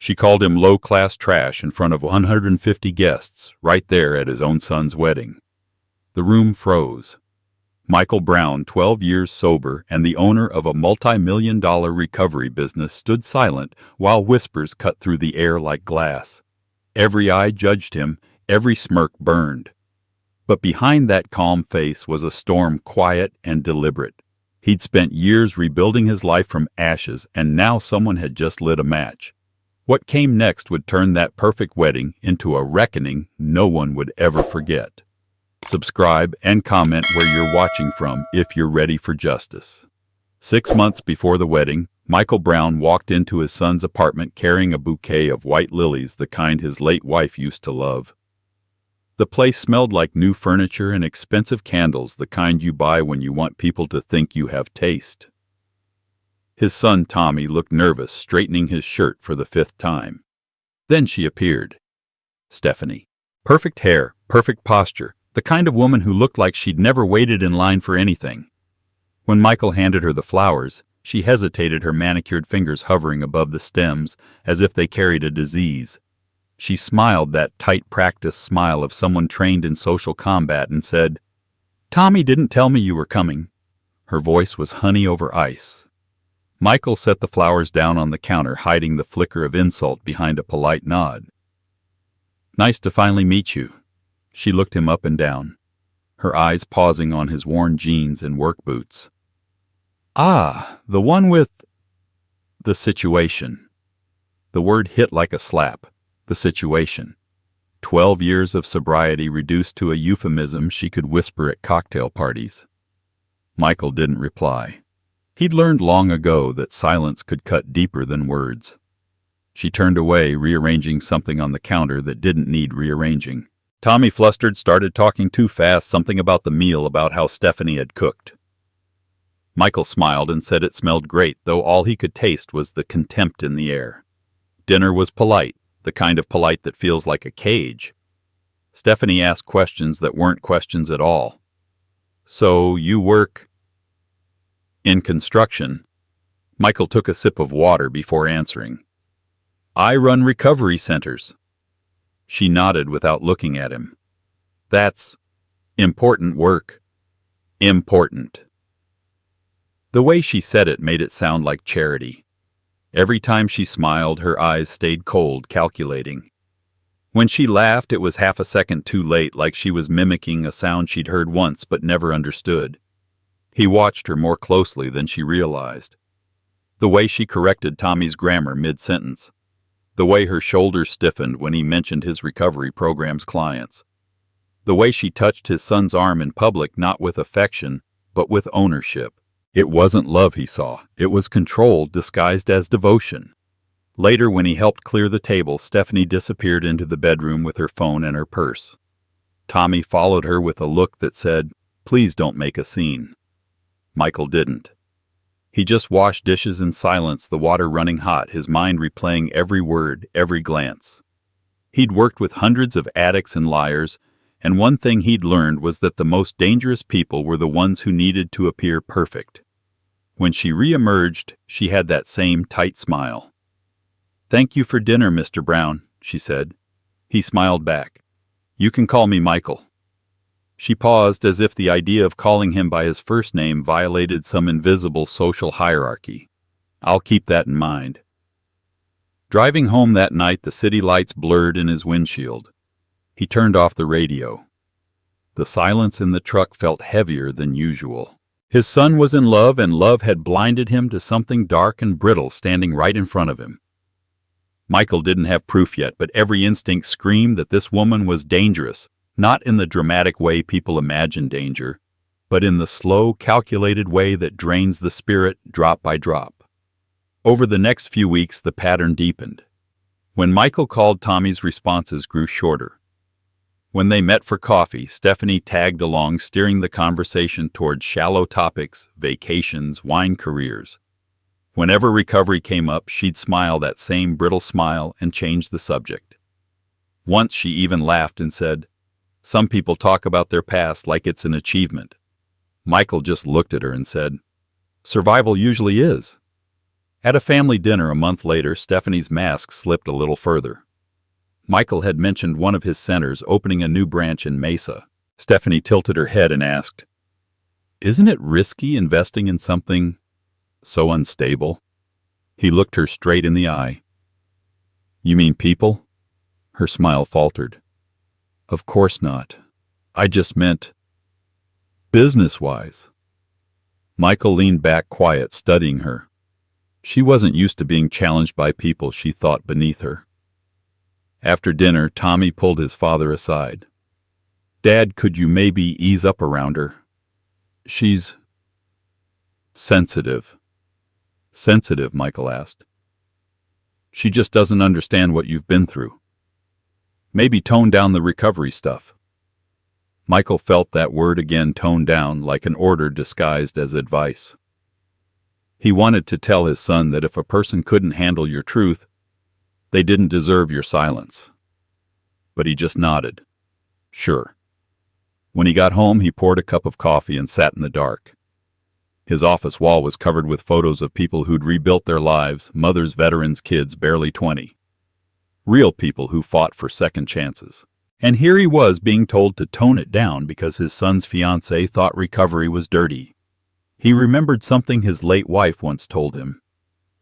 She called him low-class trash in front of 150 guests, right there at his own son's wedding. The room froze. Michael Brown, 12 years sober and the owner of a multi-million-dollar recovery business, stood silent while whispers cut through the air like glass. Every eye judged him, every smirk burned. But behind that calm face was a storm quiet and deliberate. He'd spent years rebuilding his life from ashes, and now someone had just lit a match. What came next would turn that perfect wedding into a reckoning no one would ever forget. Subscribe and comment where you're watching from if you're ready for justice. 6 months before the wedding, Michael Brown walked into his son's apartment carrying a bouquet of white lilies, the kind his late wife used to love. The place smelled like new furniture and expensive candles, the kind you buy when you want people to think you have taste. His son Tommy looked nervous, straightening his shirt for the 5th time. Then she appeared. Stephanie. Perfect hair, perfect posture, the kind of woman who looked like she'd never waited in line for anything. When Michael handed her the flowers, she hesitated, her manicured fingers hovering above the stems as if they carried a disease. She smiled, that tight practice smile of someone trained in social combat, and said, "Tommy didn't tell me you were coming." Her voice was honey over ice. Michael set the flowers down on the counter, hiding the flicker of insult behind a polite nod. "Nice to finally meet you." She looked him up and down, her eyes pausing on his worn jeans and work boots. "Ah, the one with the situation." The word hit like a slap. The situation. 12 years of sobriety reduced to a euphemism she could whisper at cocktail parties. Michael didn't reply. He'd learned long ago that silence could cut deeper than words. She turned away, rearranging something on the counter that didn't need rearranging. Tommy, flustered, started talking too fast, something about the meal, about how Stephanie had cooked. Michael smiled and said it smelled great, though all he could taste was the contempt in the air. Dinner was polite, the kind of polite that feels like a cage. Stephanie asked questions that weren't questions at all. "So you work in construction?" Michael took a sip of water before answering. "I run recovery centers." She nodded without looking at him. "That's important work." Important. The way she said it made it sound like charity. Every time she smiled, her eyes stayed cold, calculating. When she laughed, it was half a second too late, like she was mimicking a sound she'd heard once but never understood. He watched her more closely than she realized. The way she corrected Tommy's grammar mid-sentence. The way her shoulders stiffened when he mentioned his recovery program's clients. The way she touched his son's arm in public, not with affection, but with ownership. It wasn't love he saw. It was control disguised as devotion. Later, when he helped clear the table, Stephanie disappeared into the bedroom with her phone and her purse. Tommy followed her with a look that said, "Please don't make a scene." Michael didn't. He just washed dishes in silence, the water running hot, his mind replaying every word, every glance. He'd worked with hundreds of addicts and liars, and one thing he'd learned was that the most dangerous people were the ones who needed to appear perfect. When she re-emerged, she had that same tight smile. "Thank you for dinner, Mr. Brown," she said. He smiled back. "You can call me Michael." She paused, as if the idea of calling him by his first name violated some invisible social hierarchy. "I'll keep that in mind." Driving home that night, the city lights blurred in his windshield. He turned off the radio. The silence in the truck felt heavier than usual. His son was in love, and love had blinded him to something dark and brittle standing right in front of him. Michael didn't have proof yet, but every instinct screamed that this woman was dangerous, not in the dramatic way people imagine danger, but in the slow, calculated way that drains the spirit drop by drop. Over the next few weeks, the pattern deepened. When Michael called, Tommy's responses grew shorter. When they met for coffee, Stephanie tagged along, steering the conversation toward shallow topics, vacations, wine careers. Whenever recovery came up, she'd smile that same brittle smile and change the subject. Once she even laughed and said, "Some people talk about their past like it's an achievement." Michael just looked at her and said, "Survival usually is." At a family dinner a month later, Stephanie's mask slipped a little further. Michael had mentioned one of his centers opening a new branch in Mesa. Stephanie tilted her head and asked, "Isn't it risky investing in something so unstable?" He looked her straight in the eye. "You mean people?" Her smile faltered. "Of course not. I just meant business-wise." Michael leaned back quiet, studying her. She wasn't used to being challenged by people she thought beneath her. After dinner, Tommy pulled his father aside. "Dad, could you maybe ease up around her? She's sensitive." "Sensitive?" Michael asked. "She just doesn't understand what you've been through. Maybe tone down the recovery stuff." Michael felt that word again, toned down, like an order disguised as advice. He wanted to tell his son that if a person couldn't handle your truth, they didn't deserve your silence. But he just nodded. Sure. When he got home, he poured a cup of coffee and sat in the dark. His office wall was covered with photos of people who'd rebuilt their lives, mothers, veterans, kids barely 20. Real people who fought for second chances. And here he was being told to tone it down because his son's fiancée thought recovery was dirty. He remembered something his late wife once told him.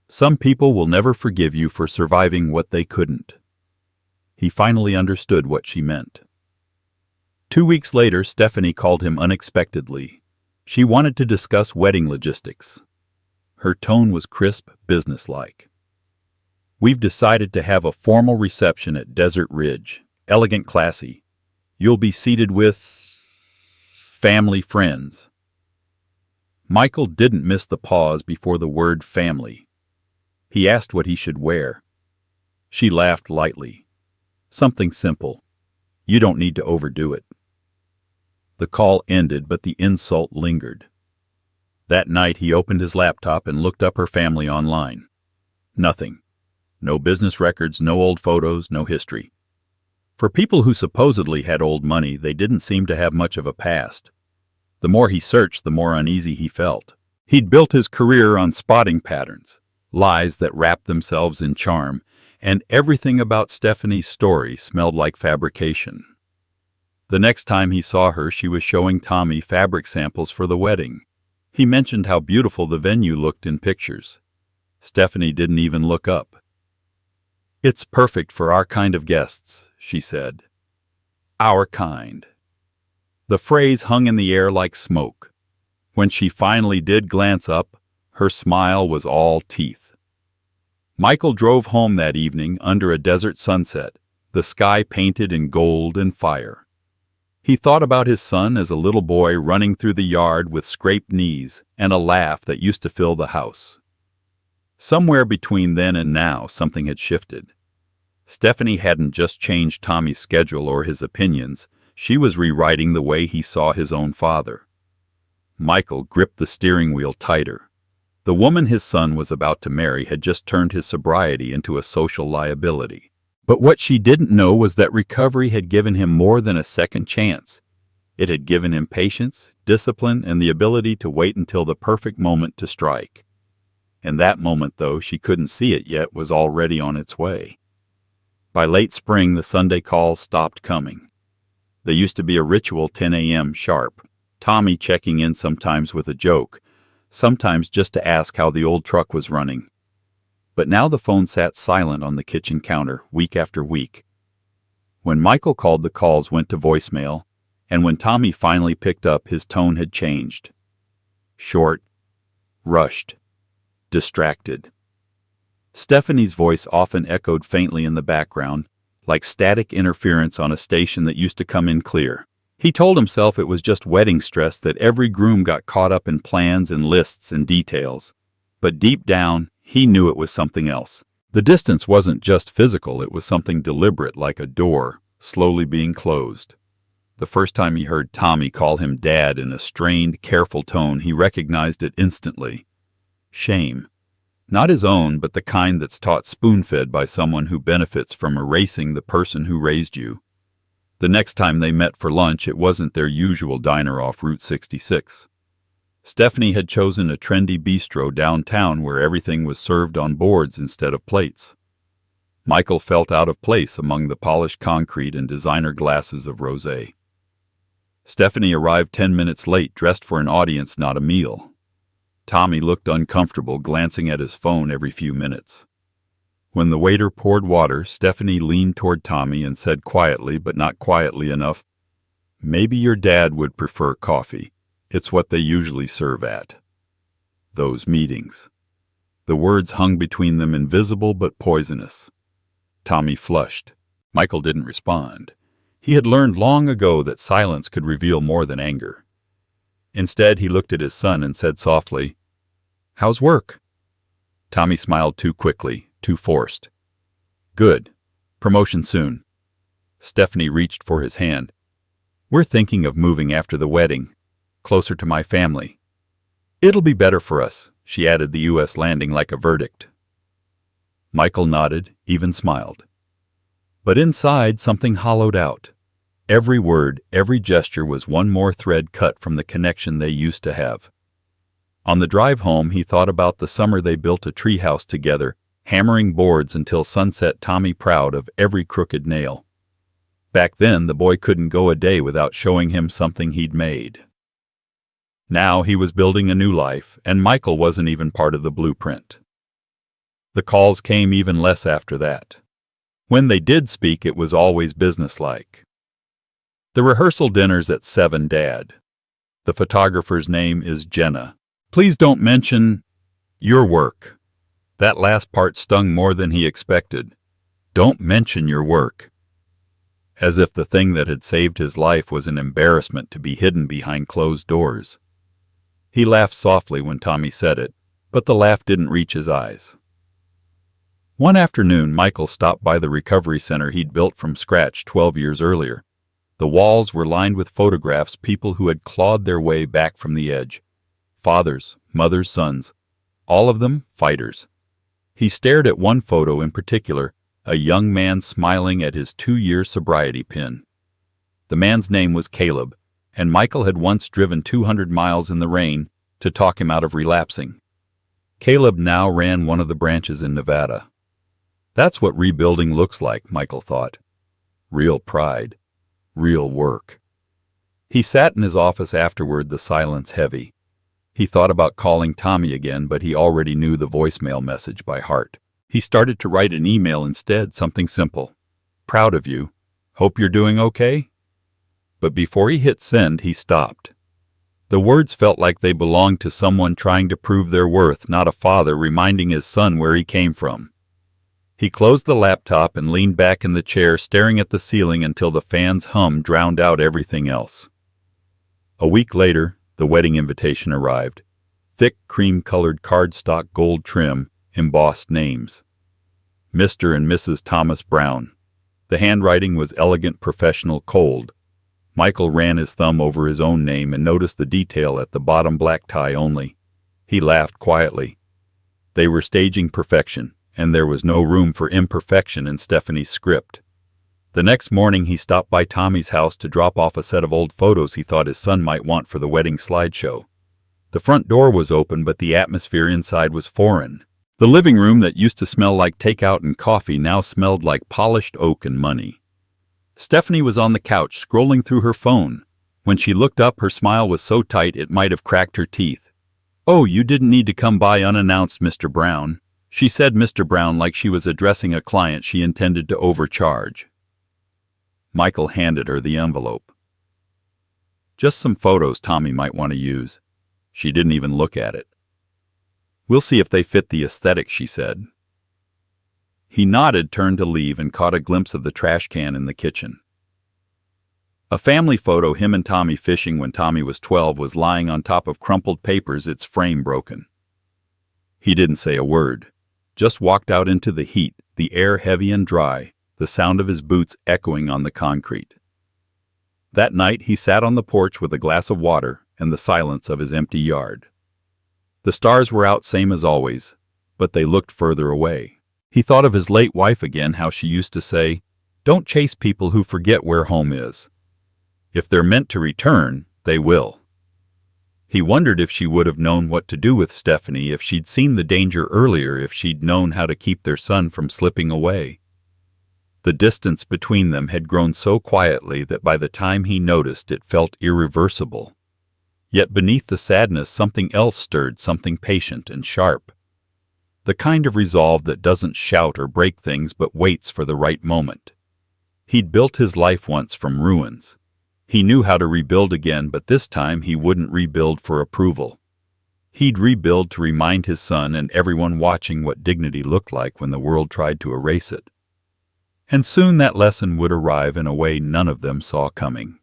Some people will never forgive you for surviving what they couldn't. He finally understood what she meant. 2 weeks later, Stephanie called him unexpectedly. She wanted to discuss wedding logistics. Her tone was crisp, businesslike. "We've decided to have a formal reception at Desert Ridge. Elegant, classy. You'll be seated with family friends." Michael didn't miss the pause before the word family. He asked what he should wear. She laughed lightly. "Something simple. You don't need to overdo it." The call ended, but the insult lingered. That night he opened his laptop and looked up her family online. Nothing. No business records, no old photos, no history. For people who supposedly had old money, they didn't seem to have much of a past. The more he searched, the more uneasy he felt. He'd built his career on spotting patterns, lies that wrapped themselves in charm, and everything about Stephanie's story smelled like fabrication. The next time he saw her, she was showing Tommy fabric samples for the wedding. He mentioned how beautiful the venue looked in pictures. Stephanie didn't even look up. "It's perfect for our kind of guests," she said. "Our kind." The phrase hung in the air like smoke. When she finally did glance up, her smile was all teeth. Michael drove home that evening under a desert sunset, the sky painted in gold and fire. He thought about his son as a little boy running through the yard with scraped knees and a laugh that used to fill the house. Somewhere between then and now, something had shifted. Stephanie hadn't just changed Tommy's schedule or his opinions. She was rewriting the way he saw his own father. Michael gripped the steering wheel tighter. The woman his son was about to marry had just turned his sobriety into a social liability. But what she didn't know was that recovery had given him more than a second chance. It had given him patience, discipline, and the ability to wait until the perfect moment to strike. And that moment, though she couldn't see it yet, was already on its way. By late spring, the Sunday calls stopped coming. They used to be a ritual 10 a.m. sharp, Tommy checking in sometimes with a joke, sometimes just to ask how the old truck was running. But now the phone sat silent on the kitchen counter, week after week. When Michael called, the calls went to voicemail, and when Tommy finally picked up, his tone had changed. Short, rushed, distracted. Stephanie's voice often echoed faintly in the background, like static interference on a station that used to come in clear. He told himself it was just wedding stress, that every groom got caught up in plans and lists and details. But deep down, he knew it was something else. The distance wasn't just physical, it was something deliberate, like a door slowly being closed. The first time he heard Tommy call him Dad in a strained, careful tone, he recognized it instantly. Shame. Not his own, but the kind that's taught spoon-fed by someone who benefits from erasing the person who raised you. The next time they met for lunch, it wasn't their usual diner off Route 66. Stephanie had chosen a trendy bistro downtown where everything was served on boards instead of plates. Michael felt out of place among the polished concrete and designer glasses of rosé. Stephanie arrived 10 minutes late, dressed for an audience, not a meal. Tommy looked uncomfortable, glancing at his phone every few minutes. When the waiter poured water, Stephanie leaned toward Tommy and said quietly, but not quietly enough, "Maybe your dad would prefer coffee. It's what they usually serve at those meetings." The words hung between them, invisible but poisonous. Tommy flushed. Michael didn't respond. He had learned long ago that silence could reveal more than anger. Instead, he looked at his son and said softly, "How's work?" Tommy smiled too quickly, too forced. "Good. Promotion soon." Stephanie reached for his hand. "We're thinking of moving after the wedding, closer to my family. It'll be better for us," she added, the U.S. landing like a verdict. Michael nodded, even smiled. But inside, something hollowed out. Every word, every gesture was one more thread cut from the connection they used to have. On the drive home, he thought about the summer they built a treehouse together, hammering boards until sunset, Tommy proud of every crooked nail. Back then, the boy couldn't go a day without showing him something he'd made. Now he was building a new life, and Michael wasn't even part of the blueprint. The calls came even less after that. When they did speak, it was always businesslike. "The rehearsal dinner's at 7, Dad. The photographer's name is Jenna. Please don't mention your work." That last part stung more than he expected. Don't mention your work. As if the thing that had saved his life was an embarrassment to be hidden behind closed doors. He laughed softly when Tommy said it, but the laugh didn't reach his eyes. One afternoon, Michael stopped by the recovery center he'd built from scratch 12 years earlier. The walls were lined with photographs, people who had clawed their way back from the edge. Fathers, mothers, sons, all of them fighters. He stared at one photo in particular, a young man smiling at his 2-year sobriety pin. The man's name was Caleb, and Michael had once driven 200 miles in the rain to talk him out of relapsing. Caleb now ran one of the branches in Nevada. That's what rebuilding looks like, Michael thought. Real pride. Real work. He sat in his office afterward, the silence heavy. He thought about calling Tommy again, but he already knew the voicemail message by heart. He started to write an email instead, something simple. "Proud of you. Hope you're doing okay?" But before he hit send, he stopped. The words felt like they belonged to someone trying to prove their worth, not a father reminding his son where he came from. He closed the laptop and leaned back in the chair, staring at the ceiling until the fan's hum drowned out everything else. A week later, the wedding invitation arrived. Thick, cream-colored cardstock, gold trim, embossed names. Mr. and Mrs. Thomas Brown. The handwriting was elegant, professional, cold. Michael ran his thumb over his own name and noticed the detail at the bottom, black tie only. He laughed quietly. They were staging perfection, and there was no room for imperfection in Stephanie's script. The next morning, he stopped by Tommy's house to drop off a set of old photos he thought his son might want for the wedding slideshow. The front door was open, but the atmosphere inside was foreign. The living room that used to smell like takeout and coffee now smelled like polished oak and money. Stephanie was on the couch, scrolling through her phone. When she looked up, her smile was so tight it might have cracked her teeth. "Oh, you didn't need to come by unannounced, Mr. Brown." She said Mr. Brown like she was addressing a client she intended to overcharge. Michael handed her the envelope. "Just some photos Tommy might want to use." She didn't even look at it. "We'll see if they fit the aesthetic," she said. He nodded, turned to leave, and caught a glimpse of the trash can in the kitchen. A family photo, him and Tommy fishing when Tommy was 12, was lying on top of crumpled papers, its frame broken. He didn't say a word, just walked out into the heat, the air heavy and dry, the sound of his boots echoing on the concrete. That night he sat on the porch with a glass of water and the silence of his empty yard. The stars were out, same as always, but they looked further away. He thought of his late wife again, how she used to say, "Don't chase people who forget where home is. If they're meant to return, they will." He wondered if she would have known what to do with Stephanie, if she'd seen the danger earlier, if she'd known how to keep their son from slipping away. The distance between them had grown so quietly that by the time he noticed it felt irreversible. Yet beneath the sadness something else stirred, something patient and sharp. The kind of resolve that doesn't shout or break things but waits for the right moment. He'd built his life once from ruins. He knew how to rebuild again, but this time he wouldn't rebuild for approval. He'd rebuild to remind his son and everyone watching what dignity looked like when the world tried to erase it. And soon that lesson would arrive in a way none of them saw coming.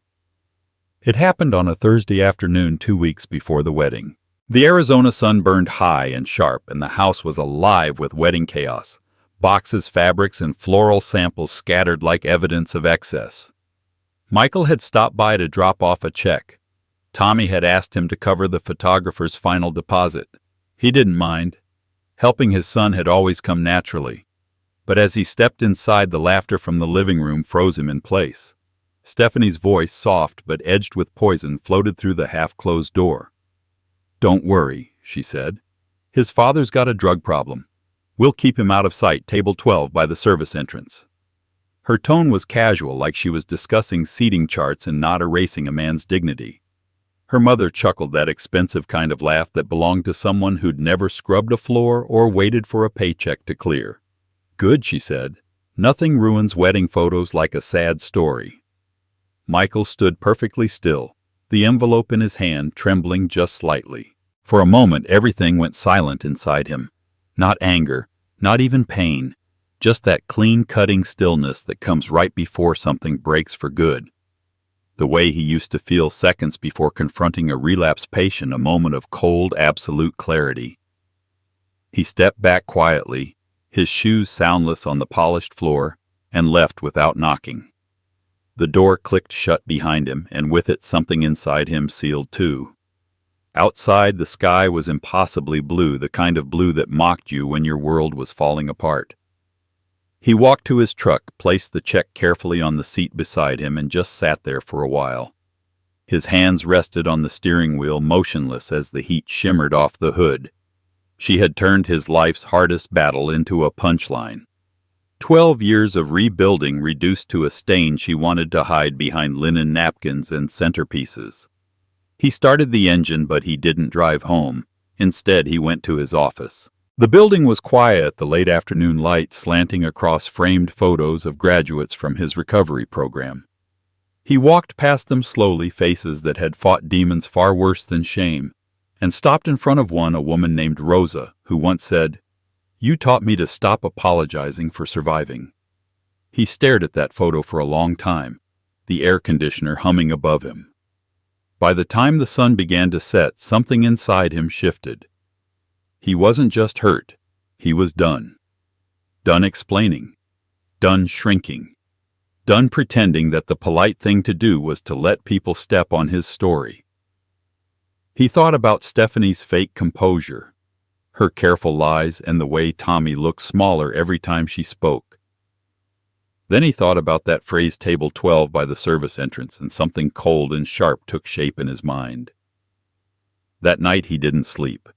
It happened on a Thursday afternoon 2 weeks before the wedding. The Arizona sun burned high and sharp, and the house was alive with wedding chaos. Boxes, fabrics, and floral samples scattered like evidence of excess. Michael had stopped by to drop off a check. Tommy had asked him to cover the photographer's final deposit. He didn't mind. Helping his son had always come naturally. But as he stepped inside, the laughter from the living room froze him in place. Stephanie's voice, soft but edged with poison, floated through the half-closed door. "Don't worry," she said. "His father's got a drug problem. We'll keep him out of sight, table 12 by the service entrance." Her tone was casual, like she was discussing seating charts and not erasing a man's dignity. Her mother chuckled, that expensive kind of laugh that belonged to someone who'd never scrubbed a floor or waited for a paycheck to clear. "Good," she said. "Nothing ruins wedding photos like a sad story." Michael stood perfectly still, the envelope in his hand trembling just slightly. For a moment everything went silent inside him. Not anger, not even pain, just that clean-cutting stillness that comes right before something breaks for good. The way he used to feel seconds before confronting a relapse patient, a moment of cold, absolute clarity. He stepped back quietly, his shoes soundless on the polished floor, and left without knocking. The door clicked shut behind him, and with it something inside him sealed too. Outside, the sky was impossibly blue, the kind of blue that mocked you when your world was falling apart. He walked to his truck, placed the check carefully on the seat beside him, and just sat there for a while. His hands rested on the steering wheel, motionless as the heat shimmered off the hood. She had turned his life's hardest battle into a punchline. 12 years of rebuilding reduced to a stain she wanted to hide behind linen napkins and centerpieces. He started the engine, but he didn't drive home. Instead, he went to his office. The building was quiet, the late afternoon light slanting across framed photos of graduates from his recovery program. He walked past them slowly, faces that had fought demons far worse than shame, and stopped in front of one, a woman named Rosa, who once said, "You taught me to stop apologizing for surviving." He stared at that photo for a long time, the air conditioner humming above him. By the time the sun began to set, something inside him shifted. He wasn't just hurt, he was done. Done explaining. Done shrinking. Done pretending that the polite thing to do was to let people step on his story. He thought about Stephanie's fake composure, her careful lies, and the way Tommy looked smaller every time she spoke. Then he thought about that phrase, table 12 by the service entrance, and something cold and sharp took shape in his mind. That night he didn't sleep.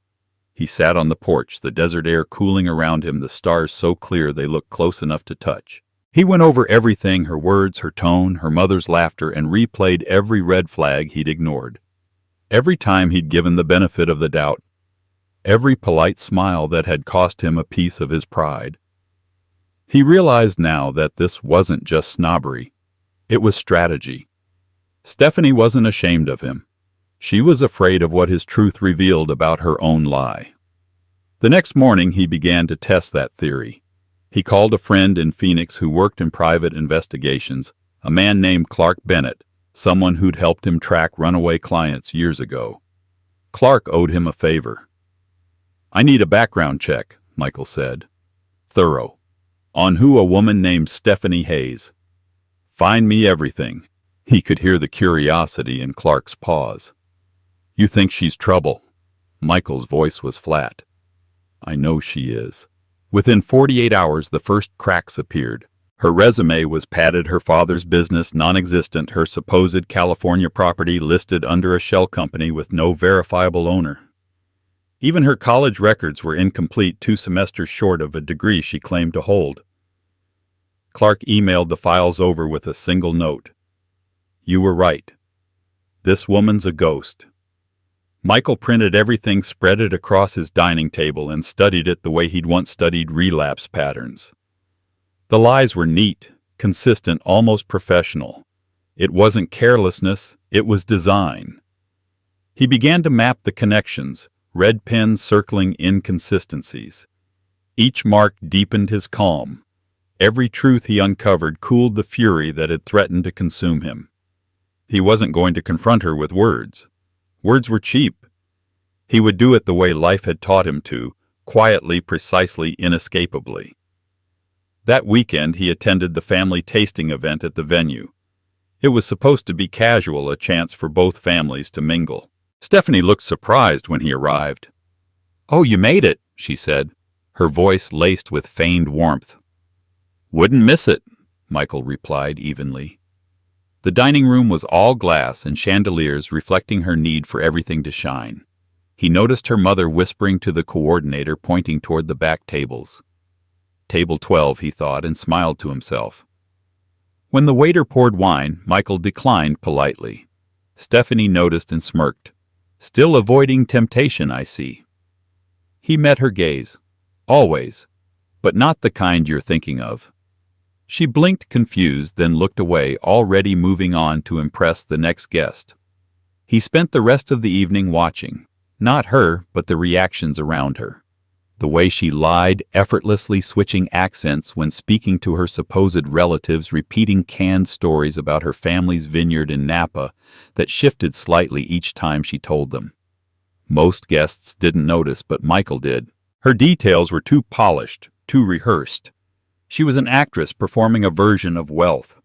He sat on the porch, the desert air cooling around him, the stars so clear they looked close enough to touch. He went over everything, her words, her tone, her mother's laughter, and replayed every red flag he'd ignored. Every time he'd given the benefit of the doubt. Every polite smile that had cost him a piece of his pride. He realized now that this wasn't just snobbery. It was strategy. Stephanie wasn't ashamed of him. She was afraid of what his truth revealed about her own lie. The next morning he began to test that theory. He called a friend in Phoenix who worked in private investigations, a man named Clark Bennett, someone who'd helped him track runaway clients years ago. Clark owed him a favor. "I need a background check," Michael said. "Thorough. On who? A woman named Stephanie Hayes. Find me everything." He could hear the curiosity in Clark's pause. "You think she's trouble?" Michael's voice was flat. "I know she is." Within 48 hours the first cracks appeared. Her resume was padded, her father's business non-existent, her supposed California property listed under a shell company with no verifiable owner. Even her college records were incomplete, 2 semesters short of a degree she claimed to hold. Clark emailed the files over with a single note. "You were right. This woman's a ghost." Michael printed everything, spread it across his dining table, and studied it the way he'd once studied relapse patterns. The lies were neat, consistent, almost professional. It wasn't carelessness, it was design. He began to map the connections, red pen circling inconsistencies. Each mark deepened his calm. Every truth he uncovered cooled the fury that had threatened to consume him. He wasn't going to confront her with words. Words were cheap. He would do it the way life had taught him to, quietly, precisely, inescapably. That weekend he attended the family tasting event at the venue. It was supposed to be casual, a chance for both families to mingle. Stephanie looked surprised when he arrived. "Oh, you made it," she said, her voice laced with feigned warmth. "Wouldn't miss it," Michael replied evenly. The dining room was all glass and chandeliers reflecting her need for everything to shine. He noticed her mother whispering to the coordinator, pointing toward the back tables. Table 12, he thought, and smiled to himself. When the waiter poured wine, Michael declined politely. Stephanie noticed and smirked. "Still avoiding temptation, I see." He met her gaze. "Always. But not the kind you're thinking of." She blinked confused, then looked away, already moving on to impress the next guest. He spent the rest of the evening watching, not her, but the reactions around her. The way she lied, effortlessly switching accents when speaking to her supposed relatives, repeating canned stories about her family's vineyard in Napa that shifted slightly each time she told them. Most guests didn't notice, but Michael did. Her details were too polished, too rehearsed. She was an actress performing a version of wealth.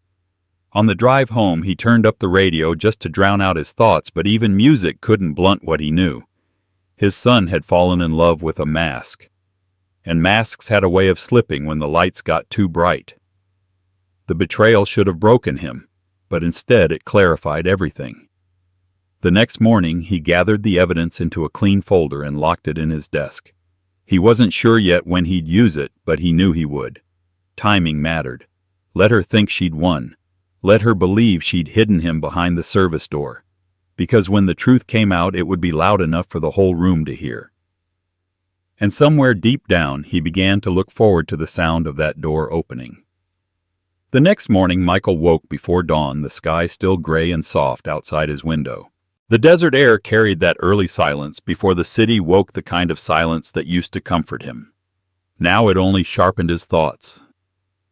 On the drive home, he turned up the radio just to drown out his thoughts, but even music couldn't blunt what he knew. His son had fallen in love with a mask. And masks had a way of slipping when the lights got too bright. The betrayal should have broken him, but instead it clarified everything. The next morning, he gathered the evidence into a clean folder and locked it in his desk. He wasn't sure yet when he'd use it, but he knew he would. Timing mattered. Let her think she'd won. Let her believe she'd hidden him behind the service door. Because when the truth came out, it would be loud enough for the whole room to hear. And somewhere deep down, he began to look forward to the sound of that door opening. The next morning, Michael woke before dawn, the sky still gray and soft outside his window. The desert air carried that early silence before the city woke, the kind of silence that used to comfort him. Now it only sharpened his thoughts.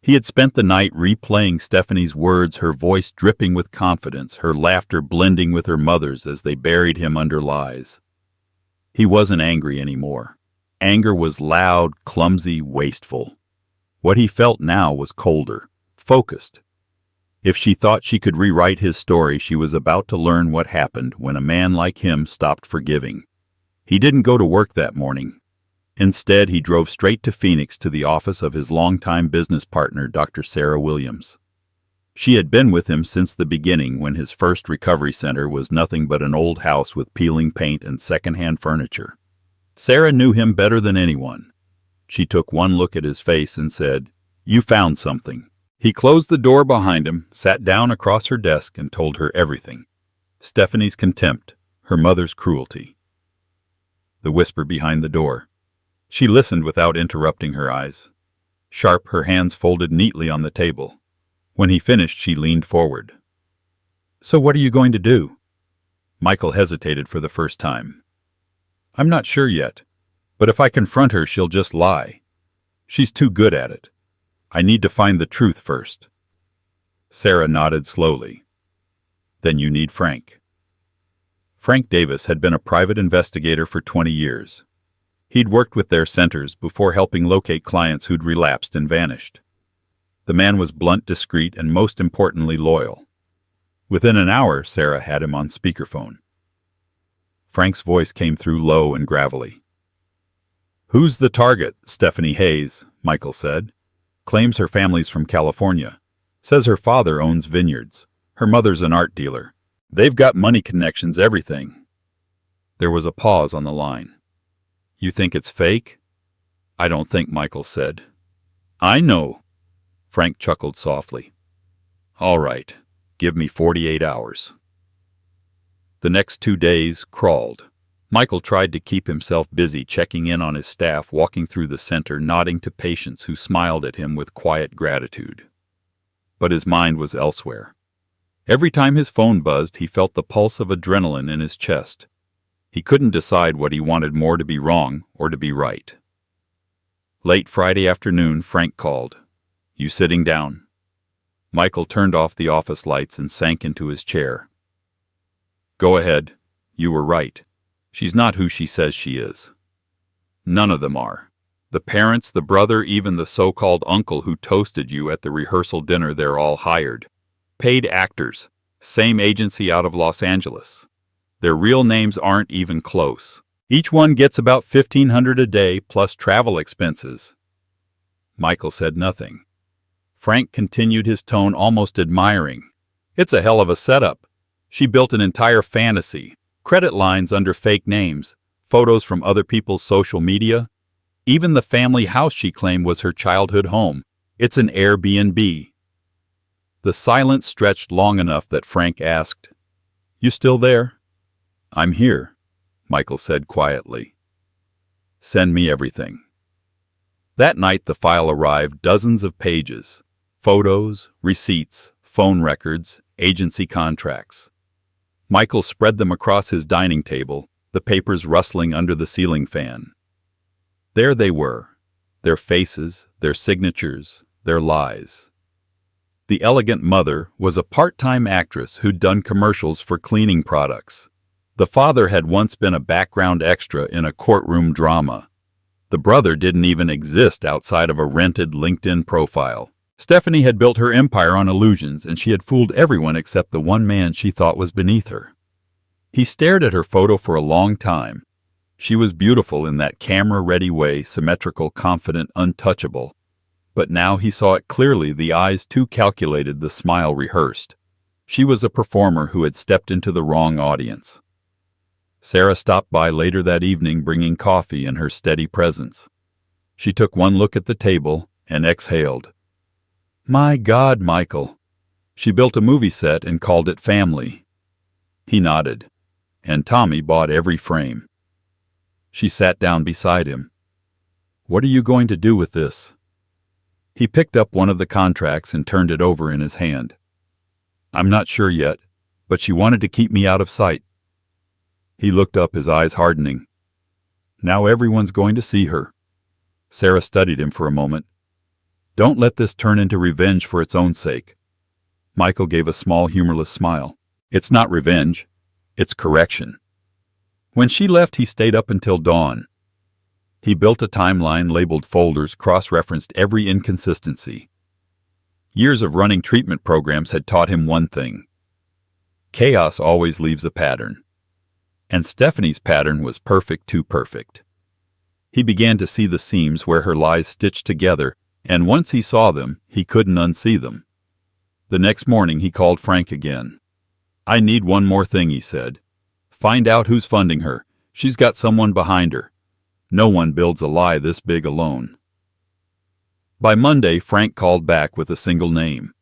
He had spent the night replaying Stephanie's words, her voice dripping with confidence, her laughter blending with her mother's as they buried him under lies. He wasn't angry anymore. Anger was loud, clumsy, wasteful. What he felt now was colder, focused. If she thought she could rewrite his story, she was about to learn what happened when a man like him stopped forgiving. He didn't go to work that morning. Instead, he drove straight to Phoenix to the office of his longtime business partner, Dr. Sarah Williams. She had been with him since the beginning, when his first recovery center was nothing but an old house with peeling paint and secondhand furniture. Sarah knew him better than anyone. She took one look at his face and said, "You found something." He closed the door behind him, sat down across her desk, and told her everything. Stephanie's contempt, her mother's cruelty. The whisper behind the door. She listened without interrupting her eyes. Sharp, her hands folded neatly on the table. When he finished, she leaned forward. "So what are you going to do?" Michael hesitated for the first time. "I'm not sure yet, but if I confront her, she'll just lie. She's too good at it. I need to find the truth first." Sarah nodded slowly. "Then you need Frank." Frank Davis had been a private investigator for 20 years. He'd worked with their centers before helping locate clients who'd relapsed and vanished. The man was blunt, discreet, and most importantly, loyal. Within an hour, Sarah had him on speakerphone. Frank's voice came through low and gravelly. "Who's the target, Stephanie Hayes?" Michael said. Claims her family's from California. Says her father owns vineyards. Her mother's an art dealer. They've got money connections, everything. There was a pause on the line. You think it's fake? I don't think, Michael said. I know. Frank chuckled softly. All right, give me 48 hours. The next 2 days crawled. Michael tried to keep himself busy checking in on his staff, walking through the center, nodding to patients who smiled at him with quiet gratitude. But his mind was elsewhere. Every time his phone buzzed, he felt the pulse of adrenaline in his chest. He couldn't decide what he wanted more, to be wrong or to be right. Late Friday afternoon, Frank called. You sitting down? Michael turned off the office lights and sank into his chair. Go ahead. You were right. She's not who she says she is. None of them are. The parents, the brother, even the so-called uncle who toasted you at the rehearsal dinner, they're all hired. Paid actors. Same agency out of Los Angeles. Their real names aren't even close. Each one gets about $1,500 a day plus travel expenses. Michael said nothing. Frank continued, his tone almost admiring. It's a hell of a setup. She built an entire fantasy. Credit lines under fake names, photos from other people's social media. Even the family house she claimed was her childhood home. It's an Airbnb. The silence stretched long enough that Frank asked, You still there? I'm here, Michael said quietly. Send me everything. That night the file arrived, dozens of pages. Photos, receipts, phone records, agency contracts. Michael spread them across his dining table, the papers rustling under the ceiling fan. There they were, their faces, their signatures, their lies. The elegant mother was a part-time actress who'd done commercials for cleaning products. The father had once been a background extra in a courtroom drama. The brother didn't even exist outside of a rented LinkedIn profile. Stephanie had built her empire on illusions, and she had fooled everyone except the one man she thought was beneath her. He stared at her photo for a long time. She was beautiful in that camera-ready way, symmetrical, confident, untouchable. But now he saw it clearly, the eyes too calculated, the smile rehearsed. She was a performer who had stepped into the wrong audience. Sarah stopped by later that evening, bringing coffee and her steady presence. She took one look at the table and exhaled. My God, Michael. She built a movie set and called it family. He nodded, and Tommy bought every frame. She sat down beside him. What are you going to do with this? He picked up one of the contracts and turned it over in his hand. I'm not sure yet, but she wanted to keep me out of sight. He looked up, his eyes hardening. Now everyone's going to see her. Sarah studied him for a moment. Don't let this turn into revenge for its own sake. Michael gave a small, humorless smile. It's not revenge. It's correction. When she left, he stayed up until dawn. He built a timeline, labeled folders, cross-referenced every inconsistency. Years of running treatment programs had taught him one thing. Chaos always leaves a pattern. And Stephanie's pattern was perfect, too perfect. He began to see the seams where her lies stitched together, and once he saw them, he couldn't unsee them. The next morning he called Frank again. I need one more thing, he said. Find out who's funding her. She's got someone behind her. No one builds a lie this big alone. By Monday, Frank called back with a single name.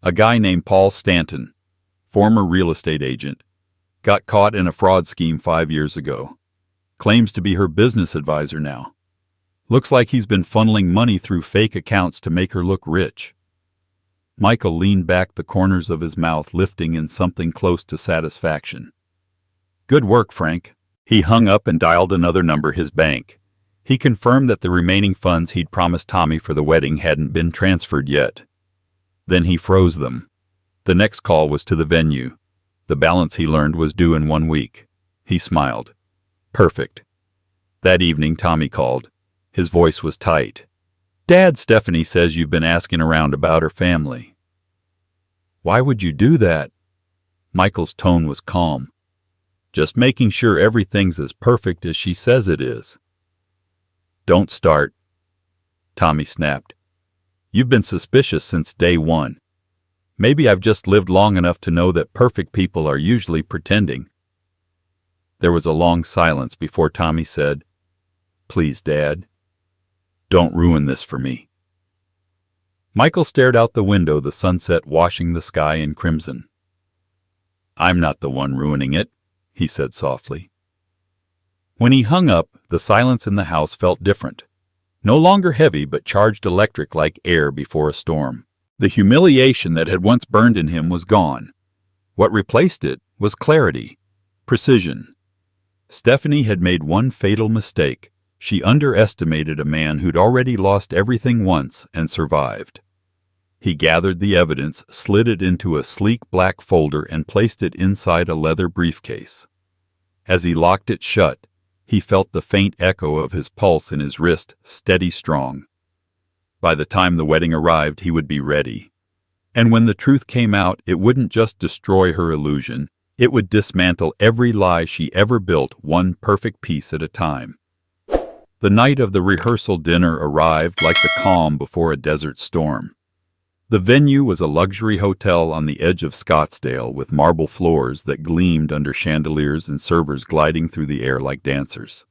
A guy named Paul Stanton, former real estate agent. Got caught in a fraud scheme 5 years ago. Claims to be her business advisor now. Looks like he's been funneling money through fake accounts to make her look rich. Michael leaned back, the corners of his mouth lifting in something close to satisfaction. Good work, Frank. He hung up and dialed another number, his bank. He confirmed that the remaining funds he'd promised Tommy for the wedding hadn't been transferred yet. Then he froze them. The next call was to the venue. The balance, he learned, was due in 1 week. He smiled. Perfect. That evening, Tommy called. His voice was tight. Dad, Stephanie says you've been asking around about her family. Why would you do that? Michael's tone was calm. Just making sure everything's as perfect as she says it is. Don't start. Tommy snapped. You've been suspicious since day one. Maybe I've just lived long enough to know that perfect people are usually pretending." There was a long silence before Tommy said, "Please, Dad, don't ruin this for me." Michael stared out the window, the sunset washing the sky in crimson. "I'm not the one ruining it," he said softly. When he hung up, the silence in the house felt different. No longer heavy, but charged electric like air before a storm. The humiliation that had once burned in him was gone. What replaced it was clarity, precision. Stephanie had made one fatal mistake. She underestimated a man who'd already lost everything once and survived. He gathered the evidence, slid it into a sleek black folder, and placed it inside a leather briefcase. As he locked it shut, he felt the faint echo of his pulse in his wrist, steady strong. By the time the wedding arrived, he would be ready. And when the truth came out, it wouldn't just destroy her illusion, it would dismantle every lie she ever built, one perfect piece at a time. The night of the rehearsal dinner arrived like the calm before a desert storm. The venue was a luxury hotel on the edge of Scottsdale with marble floors that gleamed under chandeliers and servers gliding through the air like dancers.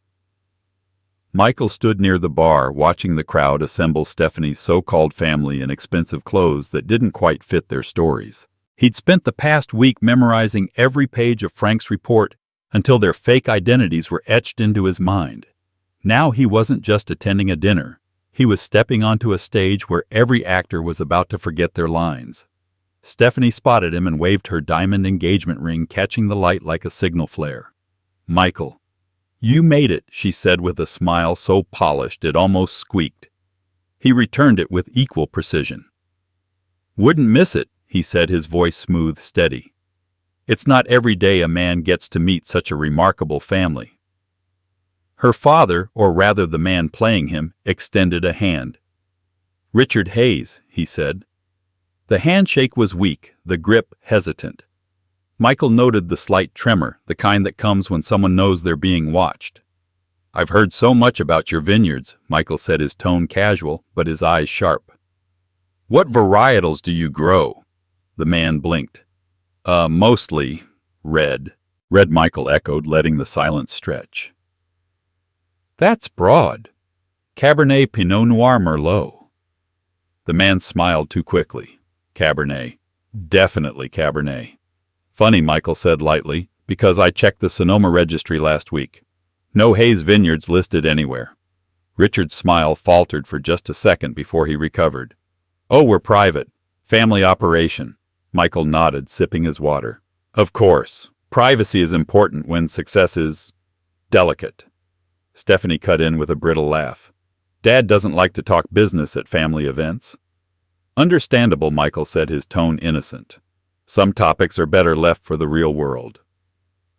Michael stood near the bar, watching the crowd assemble Stephanie's so-called family in expensive clothes that didn't quite fit their stories. He'd spent the past week memorizing every page of Frank's report until their fake identities were etched into his mind. Now he wasn't just attending a dinner. He was stepping onto a stage where every actor was about to forget their lines. Stephanie spotted him and waved her diamond engagement ring, catching the light like a signal flare. "Michael, you made it," she said with a smile so polished it almost squeaked. He returned it with equal precision. "Wouldn't miss it," he said, his voice smooth, steady. "It's not every day a man gets to meet such a remarkable family." Her father, or rather the man playing him, extended a hand. "Richard Hayes," he said. The handshake was weak, the grip hesitant. Michael noted the slight tremor, the kind that comes when someone knows they're being watched. "I've heard so much about your vineyards," Michael said, his tone casual, but his eyes sharp. "What varietals do you grow?" The man blinked. Mostly red," Michael echoed, letting the silence stretch. "That's broad. Cabernet, Pinot Noir, Merlot." The man smiled too quickly. "Cabernet. Definitely Cabernet." "Funny," Michael said lightly, "because I checked the Sonoma registry last week. No Hayes vineyards listed anywhere." Richard's smile faltered for just a second before he recovered. "Oh, we're private. Family operation." Michael nodded, sipping his water. "Of course. Privacy is important when success is delicate." Stephanie cut in with a brittle laugh. "Dad doesn't like to talk business at family events." "Understandable," Michael said, his tone innocent. "Some topics are better left for the real world."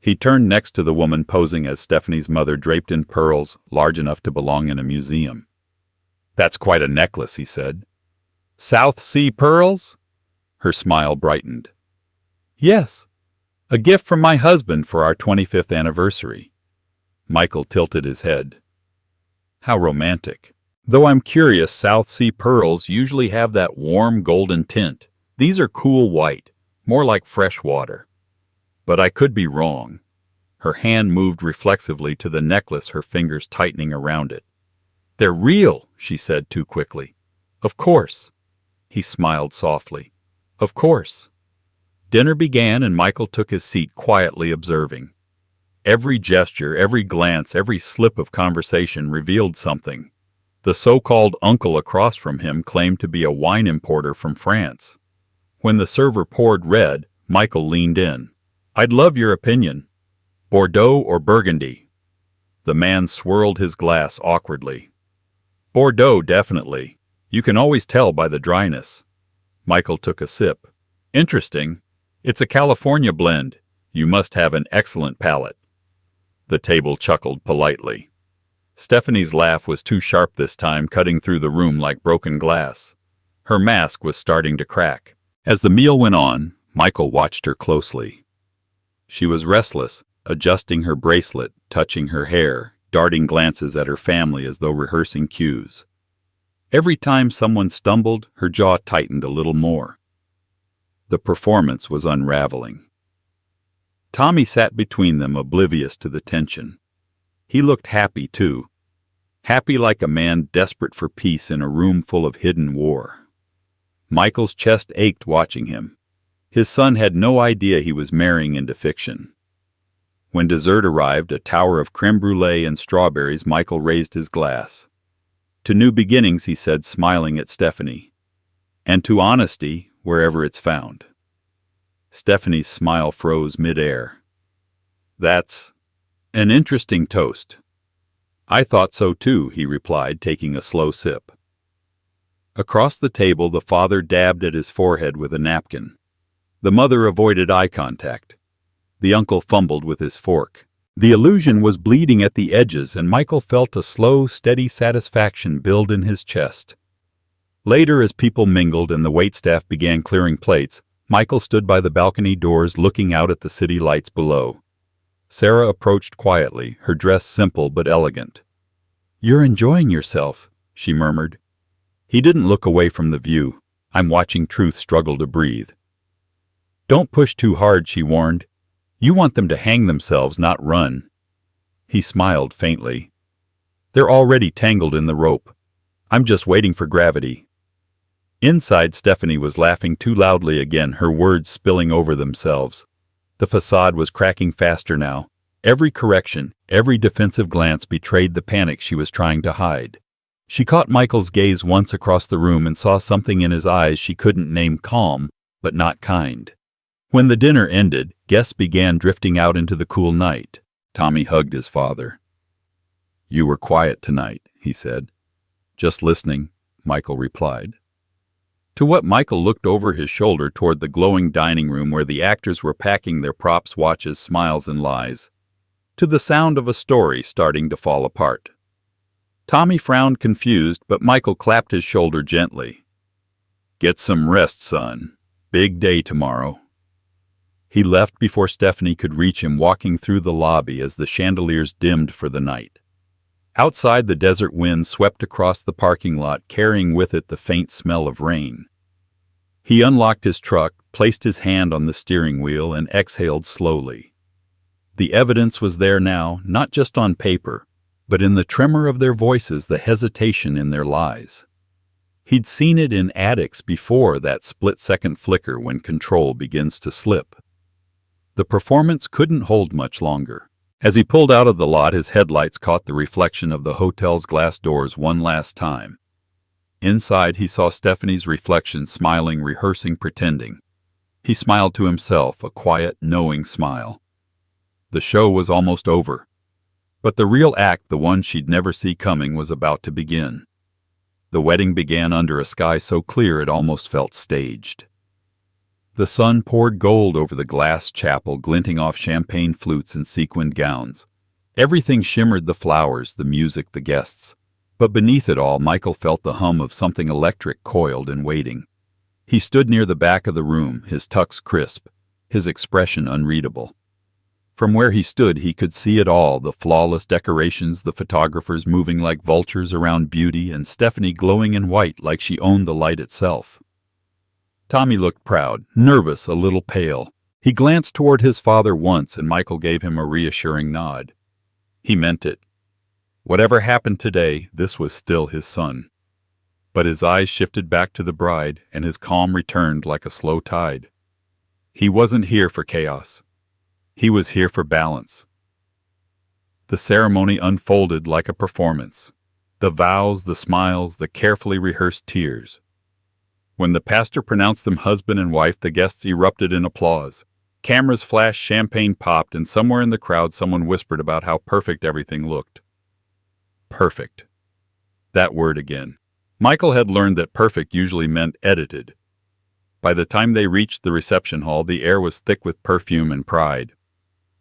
He turned next to the woman posing as Stephanie's mother, draped in pearls large enough to belong in a museum. "That's quite a necklace," he said. "South Sea pearls?" Her smile brightened. "Yes. A gift from my husband for our 25th anniversary." Michael tilted his head. "How romantic. Though I'm curious, South Sea pearls usually have that warm golden tint. These are cool white, more like fresh water. But I could be wrong." Her hand moved reflexively to the necklace, her fingers tightening around it. "They're real," she said too quickly. "Of course." He smiled softly. "Of course." Dinner began, and Michael took his seat, quietly observing. Every gesture, every glance, every slip of conversation revealed something. The so-called uncle across from him claimed to be a wine importer from France. When the server poured red, Michael leaned in. "I'd love your opinion. Bordeaux or Burgundy?" The man swirled his glass awkwardly. "Bordeaux, definitely. You can always tell by the dryness." Michael took a sip. "Interesting. It's a California blend. You must have an excellent palate." The table chuckled politely. Stephanie's laugh was too sharp this time, cutting through the room like broken glass. Her mask was starting to crack. As the meal went on, Michael watched her closely. She was restless, adjusting her bracelet, touching her hair, darting glances at her family as though rehearsing cues. Every time someone stumbled, her jaw tightened a little more. The performance was unraveling. Tommy sat between them, oblivious to the tension. He looked happy, too. Happy like a man desperate for peace in a room full of hidden war. Michael's chest ached watching him. His son had no idea he was marrying into fiction. When dessert arrived, a tower of creme brulee and strawberries, Michael raised his glass. To new beginnings, he said, smiling at Stephanie. And to honesty, wherever it's found. Stephanie's smile froze mid-air. That's an interesting toast. I thought so too, he replied, taking a slow sip. Across the table, the father dabbed at his forehead with a napkin. The mother avoided eye contact. The uncle fumbled with his fork. The illusion was bleeding at the edges, and Michael felt a slow, steady satisfaction build in his chest. Later, as people mingled and the waitstaff began clearing plates, Michael stood by the balcony doors looking out at the city lights below. Sarah approached quietly, her dress simple but elegant. "You're enjoying yourself," she murmured. He didn't look away from the view. "I'm watching truth struggle to breathe." "Don't push too hard," she warned. "You want them to hang themselves, not run." He smiled faintly. "They're already tangled in the rope. I'm just waiting for gravity." Inside, Stephanie was laughing too loudly again, her words spilling over themselves. The facade was cracking faster now. Every correction, every defensive glance betrayed the panic she was trying to hide. She caught Michael's gaze once across the room and saw something in his eyes she couldn't name: calm, but not kind. When the dinner ended, guests began drifting out into the cool night. Tommy hugged his father. "You were quiet tonight," he said. "Just listening," Michael replied. To what Michael looked over his shoulder toward the glowing dining room where the actors were packing their props, watches, smiles, and lies. To the sound of a story starting to fall apart. Tommy frowned, confused, but Michael clapped his shoulder gently. "Get some rest, son. Big day tomorrow." He left before Stephanie could reach him, walking through the lobby as the chandeliers dimmed for the night. Outside, the desert wind swept across the parking lot, carrying with it the faint smell of rain. He unlocked his truck, placed his hand on the steering wheel, and exhaled slowly. The evidence was there now, not just on paper, but in the tremor of their voices, the hesitation in their lies. He'd seen it in addicts before, that split-second flicker when control begins to slip. The performance couldn't hold much longer. As he pulled out of the lot, his headlights caught the reflection of the hotel's glass doors one last time. Inside, he saw Stephanie's reflection, smiling, rehearsing, pretending. He smiled to himself, a quiet, knowing smile. The show was almost over. But the real act, the one she'd never see coming, was about to begin. The wedding began under a sky so clear it almost felt staged. The sun poured gold over the glass chapel, glinting off champagne flutes and sequined gowns. Everything shimmered: the flowers, the music, the guests. But beneath it all, Michael felt the hum of something electric, coiled and waiting. He stood near the back of the room, his tux crisp, his expression unreadable. From where he stood, he could see it all: the flawless decorations, the photographers moving like vultures around beauty, and Stephanie glowing in white like she owned the light itself. Tommy looked proud, nervous, a little pale. He glanced toward his father once, and Michael gave him a reassuring nod. He meant it. Whatever happened today, this was still his son. But his eyes shifted back to the bride, and his calm returned like a slow tide. He wasn't here for chaos. He was here for balance. The ceremony unfolded like a performance. The vows, the smiles, the carefully rehearsed tears. When the pastor pronounced them husband and wife, the guests erupted in applause. Cameras flashed, champagne popped, and somewhere in the crowd someone whispered about how perfect everything looked. Perfect. That word again. Michael had learned that perfect usually meant edited. By the time they reached the reception hall, the air was thick with perfume and pride.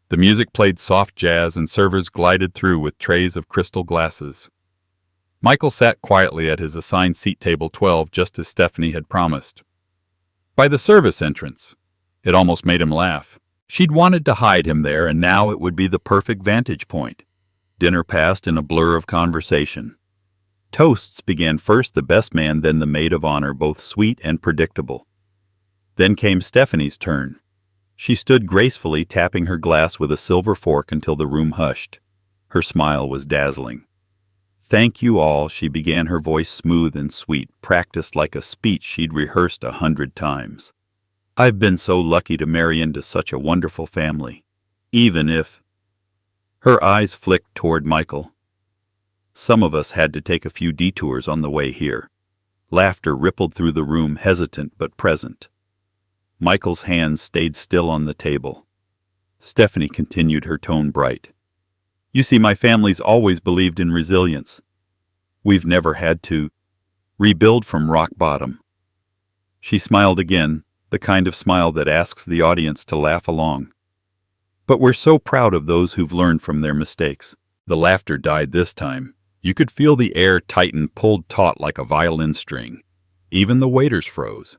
The music played soft jazz, and servers glided through with trays of crystal glasses. Michael sat quietly at his assigned seat, table 12, just as Stephanie had promised. By the service entrance. It almost made him laugh. She'd wanted to hide him there, and now it would be the perfect vantage point. Dinner passed in a blur of conversation. Toasts began first, the best man, then the maid of honor, both sweet and predictable. Then came Stephanie's turn. She stood gracefully tapping her glass with a silver fork until the room hushed. Her smile was dazzling. "Thank you all," she began, her voice smooth and sweet, practiced like a speech she'd rehearsed 100 times. "I've been so lucky to marry into such a wonderful family. Even if—" Her eyes flicked toward Michael. "Some of us had to take a few detours on the way here." Laughter rippled through the room, hesitant but present. Michael's hands stayed still on the table. Stephanie continued, her tone bright. "You see, my family's always believed in resilience. We've never had to rebuild from rock bottom." She smiled again, the kind of smile that asks the audience to laugh along. "But we're so proud of those who've learned from their mistakes." The laughter died this time. You could feel the air tighten, pulled taut like a violin string. Even the waiters froze.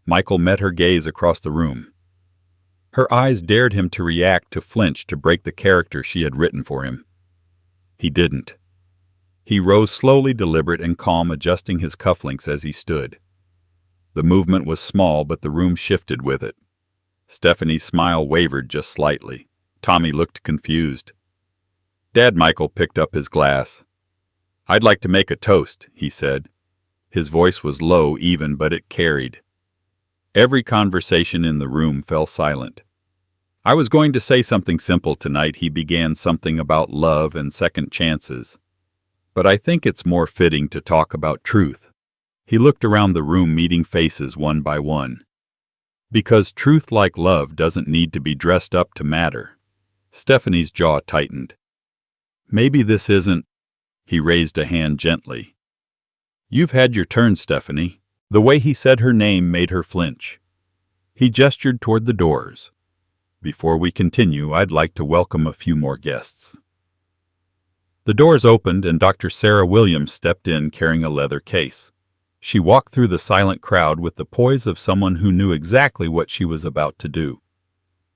Michael met her gaze across the room. Her eyes dared him to react, to flinch, to break the character she had written for him. He didn't. He rose slowly, deliberate and calm, adjusting his cufflinks as he stood. The movement was small, but the room shifted with it. Stephanie's smile wavered just slightly. Tommy looked confused. Dad Michael picked up his glass. "I'd like to make a toast," he said. His voice was low, even, but it carried. Every conversation in the room fell silent. "I was going to say something simple tonight," he began, "something about love and second chances. But I think it's more fitting to talk about truth." He looked around the room, meeting faces one by one. "Because truth, like love, doesn't need to be dressed up to matter." Stephanie's jaw tightened. "Maybe this isn't—" He raised a hand gently. "You've had your turn, Stephanie." The way he said her name made her flinch. He gestured toward the doors. "Before we continue, I'd like to welcome a few more guests." The doors opened and Dr. Sarah Williams stepped in, carrying a leather case. She walked through the silent crowd with the poise of someone who knew exactly what she was about to do.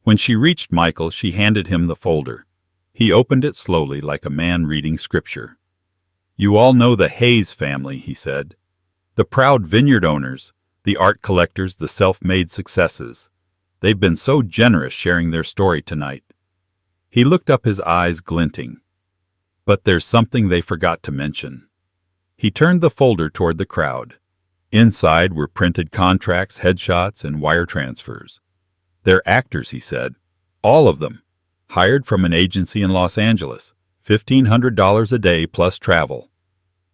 When she reached Michael, she handed him the folder. He opened it slowly, like a man reading scripture. "You all know the Hayes family," he said. "The proud vineyard owners, the art collectors, the self-made successes. They've been so generous sharing their story tonight." He looked up, his eyes glinting. "But there's something they forgot to mention." He turned the folder toward the crowd. Inside were printed contracts, headshots, and wire transfers. "They're actors," he said. "All of them. Hired from an agency in Los Angeles. $1,500 a day plus travel."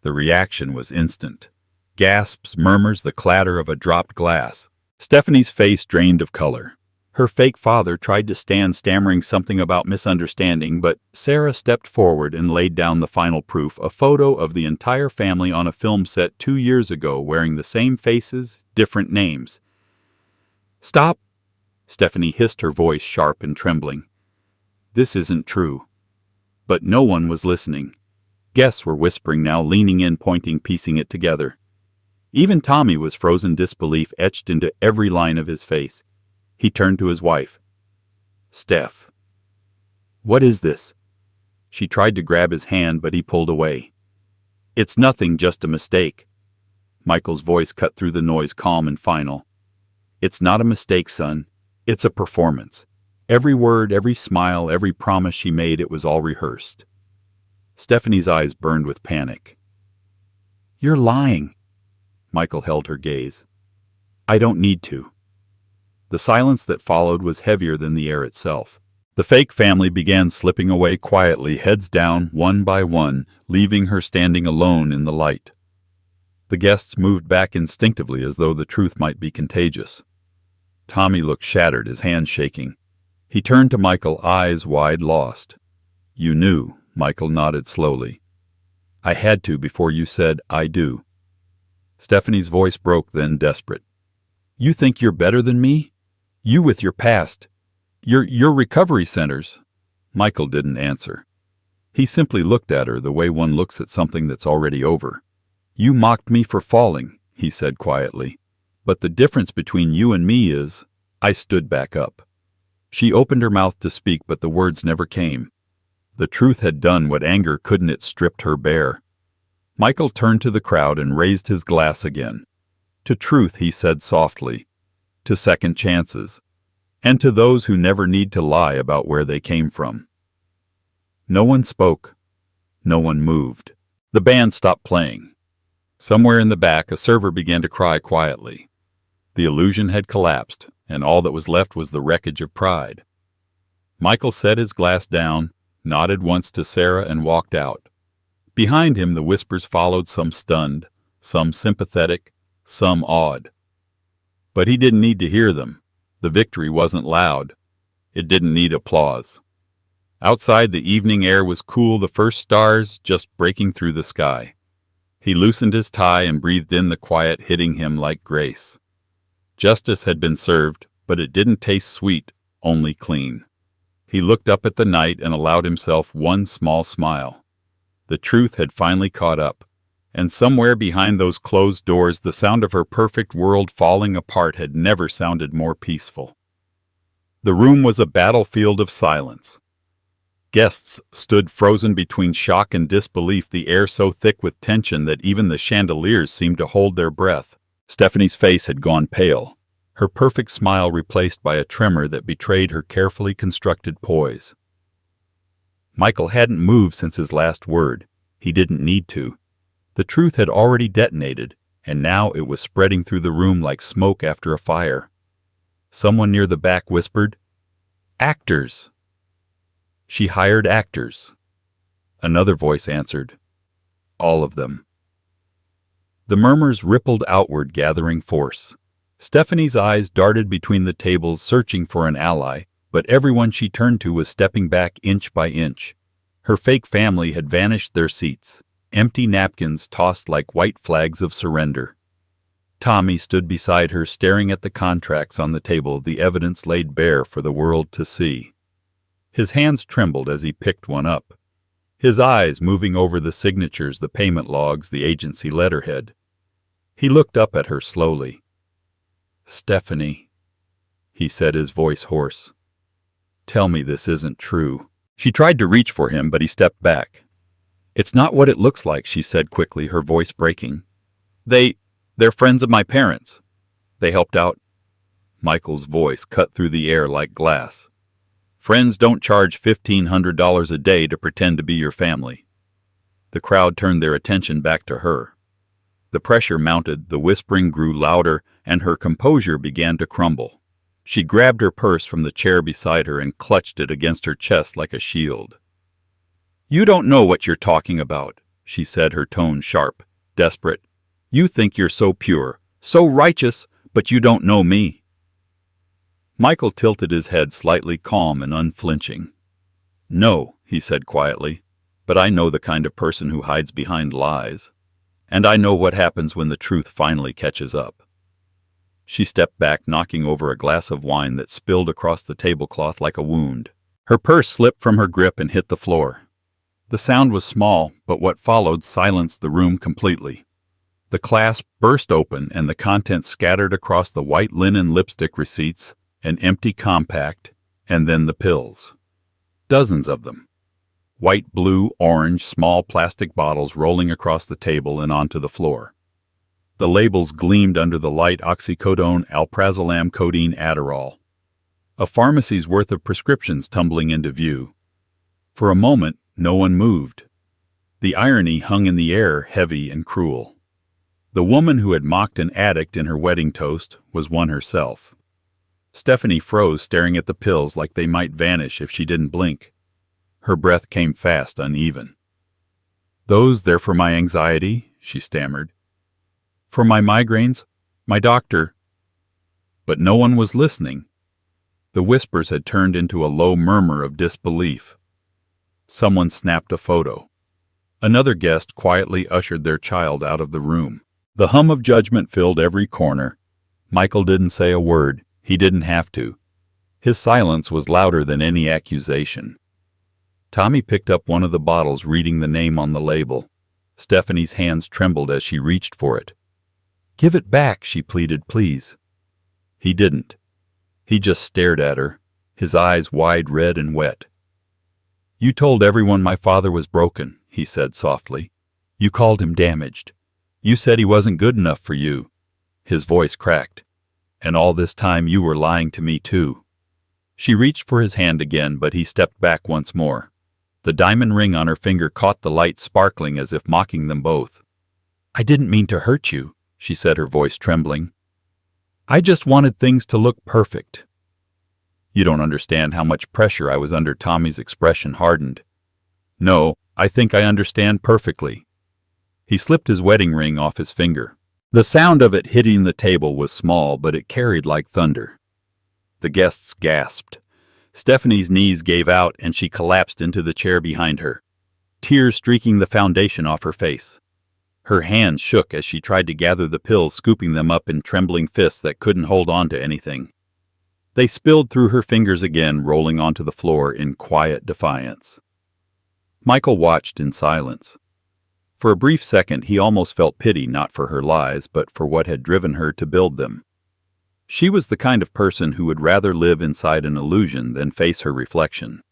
The reaction was instant. Gasps, murmurs, the clatter of a dropped glass. Stephanie's face drained of color. Her fake father tried to stand, stammering something about misunderstanding, but Sarah stepped forward and laid down the final proof, a photo of the entire family on a film set 2 years ago, wearing the same faces, different names. "Stop!" Stephanie hissed, her voice sharp and trembling. "This isn't true." But no one was listening. Guests were whispering now, leaning in, pointing, piecing it together. Even Tommy was frozen, disbelief etched into every line of his face. He turned to his wife. "Steph, what is this?" She tried to grab his hand, but he pulled away. "It's nothing, just a mistake." Michael's voice cut through the noise, calm and final. "It's not a mistake, son. It's a performance. Every word, every smile, every promise she made, it was all rehearsed." Stephanie's eyes burned with panic. "You're lying." Michael held her gaze. "I don't need to." The silence that followed was heavier than the air itself. The fake family began slipping away quietly, heads down, one by one, leaving her standing alone in the light. The guests moved back instinctively, as though the truth might be contagious. Tommy looked shattered, his hands shaking. He turned to Michael, eyes wide, lost. "You knew," Michael nodded slowly. "I had to before you said, 'I do.'" Stephanie's voice broke, then desperate. "You think you're better than me? You with your past. Your recovery centers." Michael didn't answer. He simply looked at her the way one looks at something that's already over. "You mocked me for falling," he said quietly. "But the difference between you and me is, I stood back up." She opened her mouth to speak, but the words never came. The truth had done what anger couldn't. It stripped her bare. Michael turned to the crowd and raised his glass again. To truth, he said softly. To second chances. And to those who never need to lie about where they came from. No one spoke. No one moved. The band stopped playing. Somewhere in the back, a server began to cry quietly. The illusion had collapsed, and all that was left was the wreckage of pride. Michael set his glass down, nodded once to Sarah, and walked out. Behind him, the whispers followed, some stunned, some sympathetic, some awed. But he didn't need to hear them. The victory wasn't loud. It didn't need applause. Outside, the evening air was cool, the first stars just breaking through the sky. He loosened his tie and breathed in the quiet, hitting him like grace. Justice had been served, but it didn't taste sweet, only clean. He looked up at the night and allowed himself one small smile. The truth had finally caught up, and somewhere behind those closed doors the sound of her perfect world falling apart had never sounded more peaceful. The room was a battlefield of silence. Guests stood frozen between shock and disbelief, the air so thick with tension that even the chandeliers seemed to hold their breath. Stephanie's face had gone pale, her perfect smile replaced by a tremor that betrayed her carefully constructed poise. Michael hadn't moved since his last word. He didn't need to. The truth had already detonated, and now it was spreading through the room like smoke after a fire. Someone near the back whispered, "Actors!" She hired actors. Another voice answered, "All of them." The murmurs rippled outward, gathering force. Stephanie's eyes darted between the tables, searching for an ally, but everyone she turned to was stepping back inch by inch. Her fake family had vanished their seats, empty napkins tossed like white flags of surrender. Tommy stood beside her, staring at the contracts on the table, the evidence laid bare for the world to see. His hands trembled as he picked one up, his eyes moving over the signatures, the payment logs, the agency letterhead. He looked up at her slowly. "Stephanie," he said, his voice hoarse. "Tell me this isn't true." She tried to reach for him, but he stepped back. "It's not what it looks like," she said quickly, her voice breaking. They're friends of my parents. They helped out." Michael's voice cut through the air like glass. "Friends don't charge $1,500 a day to pretend to be your family." The crowd turned their attention back to her. The pressure mounted, the whispering grew louder, and her composure began to crumble. She grabbed her purse from the chair beside her and clutched it against her chest like a shield. "You don't know what you're talking about," she said, her tone sharp, desperate. "You think you're so pure, so righteous, but you don't know me." Michael tilted his head slightly, calm and unflinching. "No," he said quietly, "but I know the kind of person who hides behind lies. And I know what happens when the truth finally catches up." She stepped back, knocking over a glass of wine that spilled across the tablecloth like a wound. Her purse slipped from her grip and hit the floor. The sound was small, but what followed silenced the room completely. The clasp burst open and the contents scattered across the white linen lipstick receipts, an empty compact, and then the pills. Dozens of them. White, blue, orange, small plastic bottles rolling across the table and onto the floor. The labels gleamed under the light: oxycodone, alprazolam, codeine, Adderall. A pharmacy's worth of prescriptions tumbling into view. For a moment, no one moved. The irony hung in the air, heavy and cruel. The woman who had mocked an addict in her wedding toast was one herself. Stephanie froze, staring at the pills like they might vanish if she didn't blink. Her breath came fast, uneven. They're for my anxiety," she stammered. "For my migraines, my doctor." But no one was listening. The whispers had turned into a low murmur of disbelief. Someone snapped a photo. Another guest quietly ushered their child out of the room. The hum of judgment filled every corner. Michael didn't say a word. He didn't have to. His silence was louder than any accusation. Tommy picked up one of the bottles, reading the name on the label. Stephanie's hands trembled as she reached for it. "Give it back," she pleaded, "please." He didn't. He just stared at her, his eyes wide, red and wet. "You told everyone my father was broken," he said softly. You called him damaged. You said he wasn't good enough for you." His voice cracked. "And all this time you were lying to me too." She reached for his hand again, but he stepped back once more. The diamond ring on her finger caught the light, sparkling as if mocking them both. "I didn't mean to hurt you," she said, her voice trembling. "I just wanted things to look perfect." "You don't understand how much pressure I was under." Tommy's expression hardened. "No, I think I understand perfectly." He slipped his wedding ring off his finger. The sound of it hitting the table was small, but it carried like thunder. The guests gasped. Stephanie's knees gave out and she collapsed into the chair behind her, tears streaking the foundation off her face. Her hands shook as she tried to gather the pills, scooping them up in trembling fists that couldn't hold on to anything. They spilled through her fingers again, rolling onto the floor in quiet defiance. Michael watched in silence. For a brief second he almost felt pity, not for her lies, but for what had driven her to build them. She was the kind of person who would rather live inside an illusion than face her reflection.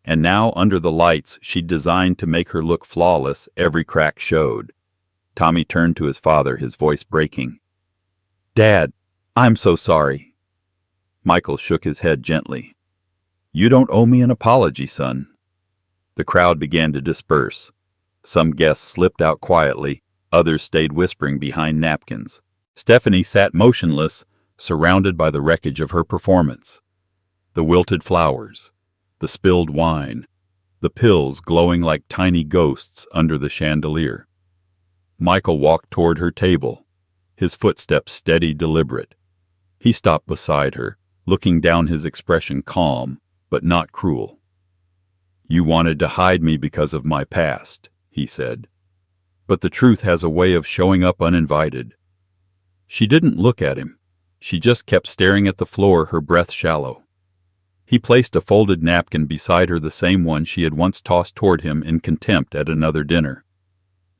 And now, under the lights she'd designed to make her look flawless, every crack showed. Tommy turned to his father, his voice breaking. "Dad, I'm so sorry." Michael shook his head gently. "You don't owe me an apology, son." The crowd began to disperse. Some guests slipped out quietly, others stayed whispering behind napkins. Stephanie sat motionless, surrounded by the wreckage of her performance. The wilted flowers, the spilled wine, the pills glowing like tiny ghosts under the chandelier. Michael walked toward her table, his footsteps steady, deliberate. He stopped beside her, looking down, his expression calm, but not cruel. "You wanted to hide me because of my past," he said. "But the truth has a way of showing up uninvited." She didn't look at him. She just kept staring at the floor, her breath shallow. He placed a folded napkin beside her, the same one she had once tossed toward him in contempt at another dinner.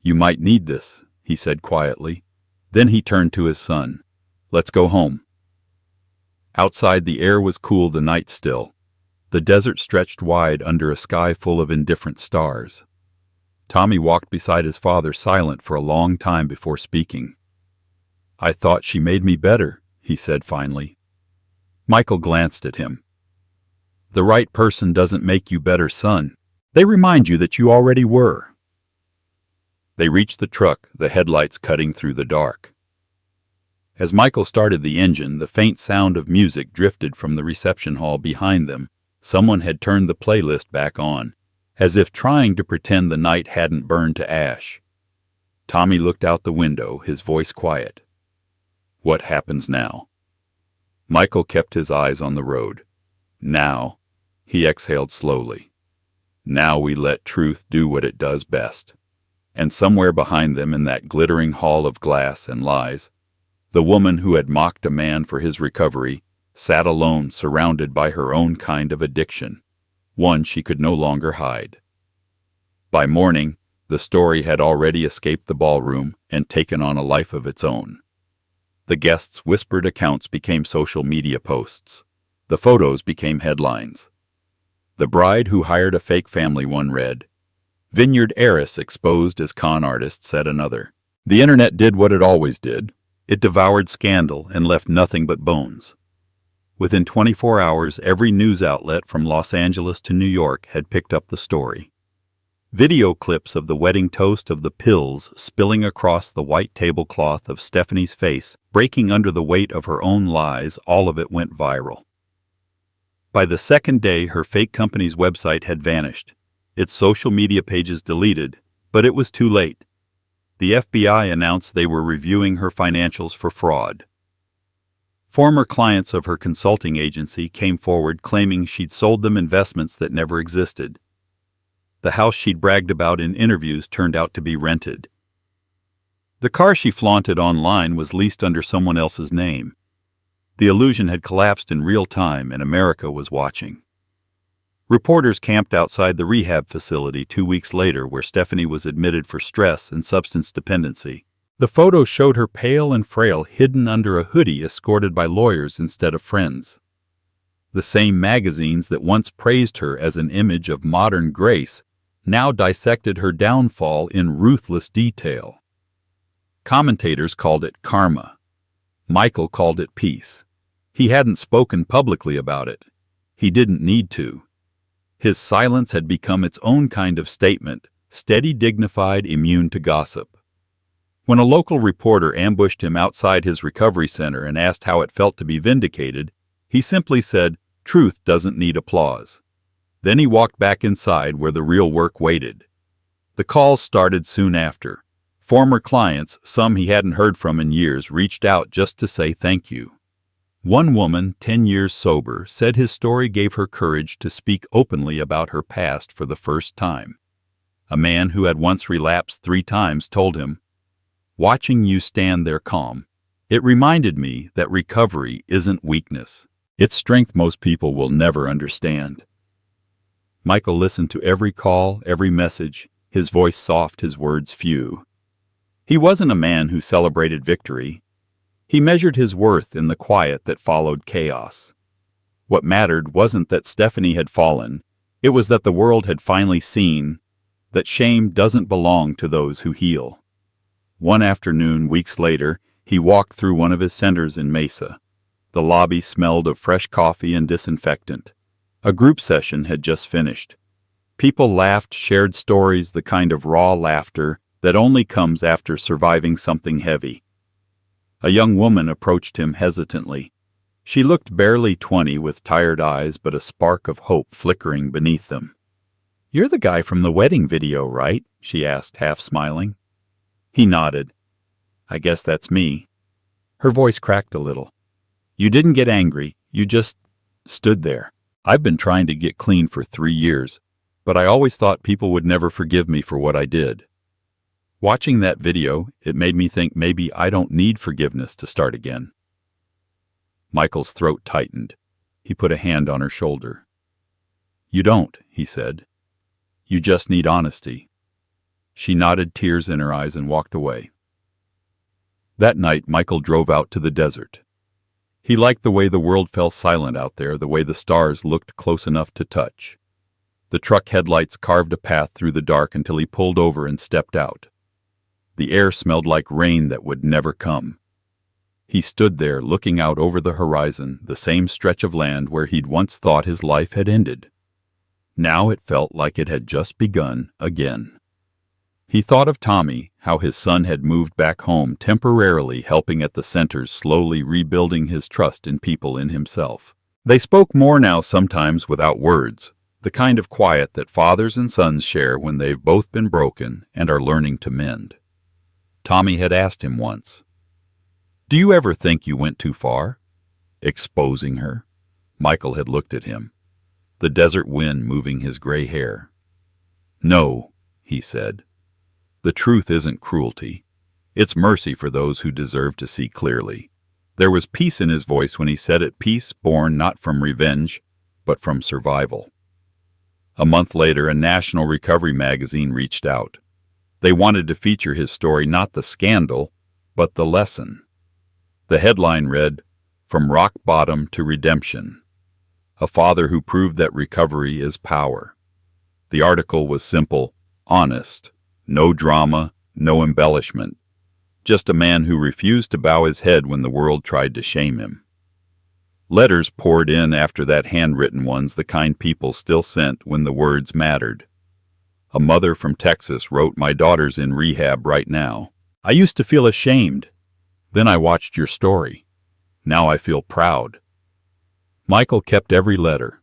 "You might need this," he said quietly. Then he turned to his son. "Let's go home." Outside the air was cool, the night still. The desert stretched wide under a sky full of indifferent stars. Tommy walked beside his father, silent for a long time before speaking. "I thought she made me better," he said finally. Michael glanced at him. "The right person doesn't make you better, son. They remind you that you already were." They reached the truck, the headlights cutting through the dark. As Michael started the engine, the faint sound of music drifted from the reception hall behind them. Someone had turned the playlist back on, as if trying to pretend the night hadn't burned to ash. Tommy looked out the window, his voice quiet. "What happens now?" Michael kept his eyes on the road. "Now," he exhaled slowly. "Now we let truth do what it does best." And somewhere behind them, in that glittering hall of glass and lies, the woman who had mocked a man for his recovery sat alone, surrounded by her own kind of addiction, one she could no longer hide. By morning, the story had already escaped the ballroom and taken on a life of its own. The guests' whispered accounts became social media posts. The photos became headlines. "The bride who hired a fake family," one read. "Vineyard heiress exposed as con artist," said another. The internet did what it always did. It devoured scandal and left nothing but bones. Within 24 hours, every news outlet from Los Angeles to New York had picked up the story. Video clips of the wedding toast, of the pills spilling across the white tablecloth, of Stephanie's face breaking under the weight of her own lies, all of it went viral. By the second day, her fake company's website had vanished, its social media pages deleted, but it was too late. The FBI announced they were reviewing her financials for fraud. Former clients of her consulting agency came forward claiming she'd sold them investments that never existed. The house she'd bragged about in interviews turned out to be rented. The car she flaunted online was leased under someone else's name. The illusion had collapsed in real time, and America was watching. Reporters camped outside the rehab facility 2 weeks later, where Stephanie was admitted for stress and substance dependency. The photos showed her pale and frail, hidden under a hoodie, escorted by lawyers instead of friends. The same magazines that once praised her as an image of modern grace now dissected her downfall in ruthless detail. Commentators called it karma. Michael called it peace. He hadn't spoken publicly about it. He didn't need to. His silence had become its own kind of statement, steady, dignified, immune to gossip. When a local reporter ambushed him outside his recovery center and asked how it felt to be vindicated, he simply said, "Truth doesn't need applause." Then he walked back inside where the real work waited. The calls started soon after. Former clients, some he hadn't heard from in years, reached out just to say thank you. One woman, 10 years sober, said his story gave her courage to speak openly about her past for the first time. A man who had once relapsed 3 times told him, "Watching you stand there calm, it reminded me that recovery isn't weakness. It's strength most people will never understand." Michael listened to every call, every message, his voice soft, his words few. He wasn't a man who celebrated victory. He measured his worth in the quiet that followed chaos. What mattered wasn't that Stephanie had fallen, it was that the world had finally seen that shame doesn't belong to those who heal. One afternoon, weeks later, he walked through one of his centers in Mesa. The lobby smelled of fresh coffee and disinfectant. A group session had just finished. People laughed, shared stories, the kind of raw laughter that only comes after surviving something heavy. A young woman approached him hesitantly. She looked barely 20 with tired eyes, but a spark of hope flickering beneath them. "You're the guy from the wedding video, right?" she asked, half smiling. He nodded. "I guess that's me." Her voice cracked a little. "You didn't get angry, you just stood there. I've been trying to get clean for 3 years, but I always thought people would never forgive me for what I did. Watching that video, it made me think maybe I don't need forgiveness to start again." Michael's throat tightened. He put a hand on her shoulder. "You don't," he said. "You just need honesty." She nodded, tears in her eyes, and walked away. That night, Michael drove out to the desert. He liked the way the world fell silent out there, the way the stars looked close enough to touch. The truck headlights carved a path through the dark until he pulled over and stepped out. The air smelled like rain that would never come. He stood there, looking out over the horizon, the same stretch of land where he'd once thought his life had ended. Now it felt like it had just begun again. He thought of Tommy, how his son had moved back home, temporarily helping at the centers, slowly rebuilding his trust in people, in himself. They spoke more now, sometimes without words, the kind of quiet that fathers and sons share when they've both been broken and are learning to mend. Tommy had asked him once, "Do you ever think you went too far, exposing her?" Michael had looked at him, the desert wind moving his gray hair. "No," he said. "The truth isn't cruelty. It's mercy for those who deserve to see clearly." There was peace in his voice when he said it, peace born not from revenge, but from survival. A month later, a national recovery magazine reached out. They wanted to feature his story, not the scandal, but the lesson. The headline read, "From Rock Bottom to Redemption. A father who proved that recovery is power." The article was simple, honest, no drama, no embellishment. Just a man who refused to bow his head when the world tried to shame him. Letters poured in after that, handwritten ones, the kind people still sent when the words mattered. A mother from Texas wrote, "My daughter's in rehab right now. I used to feel ashamed. Then I watched your story. Now I feel proud." Michael kept every letter,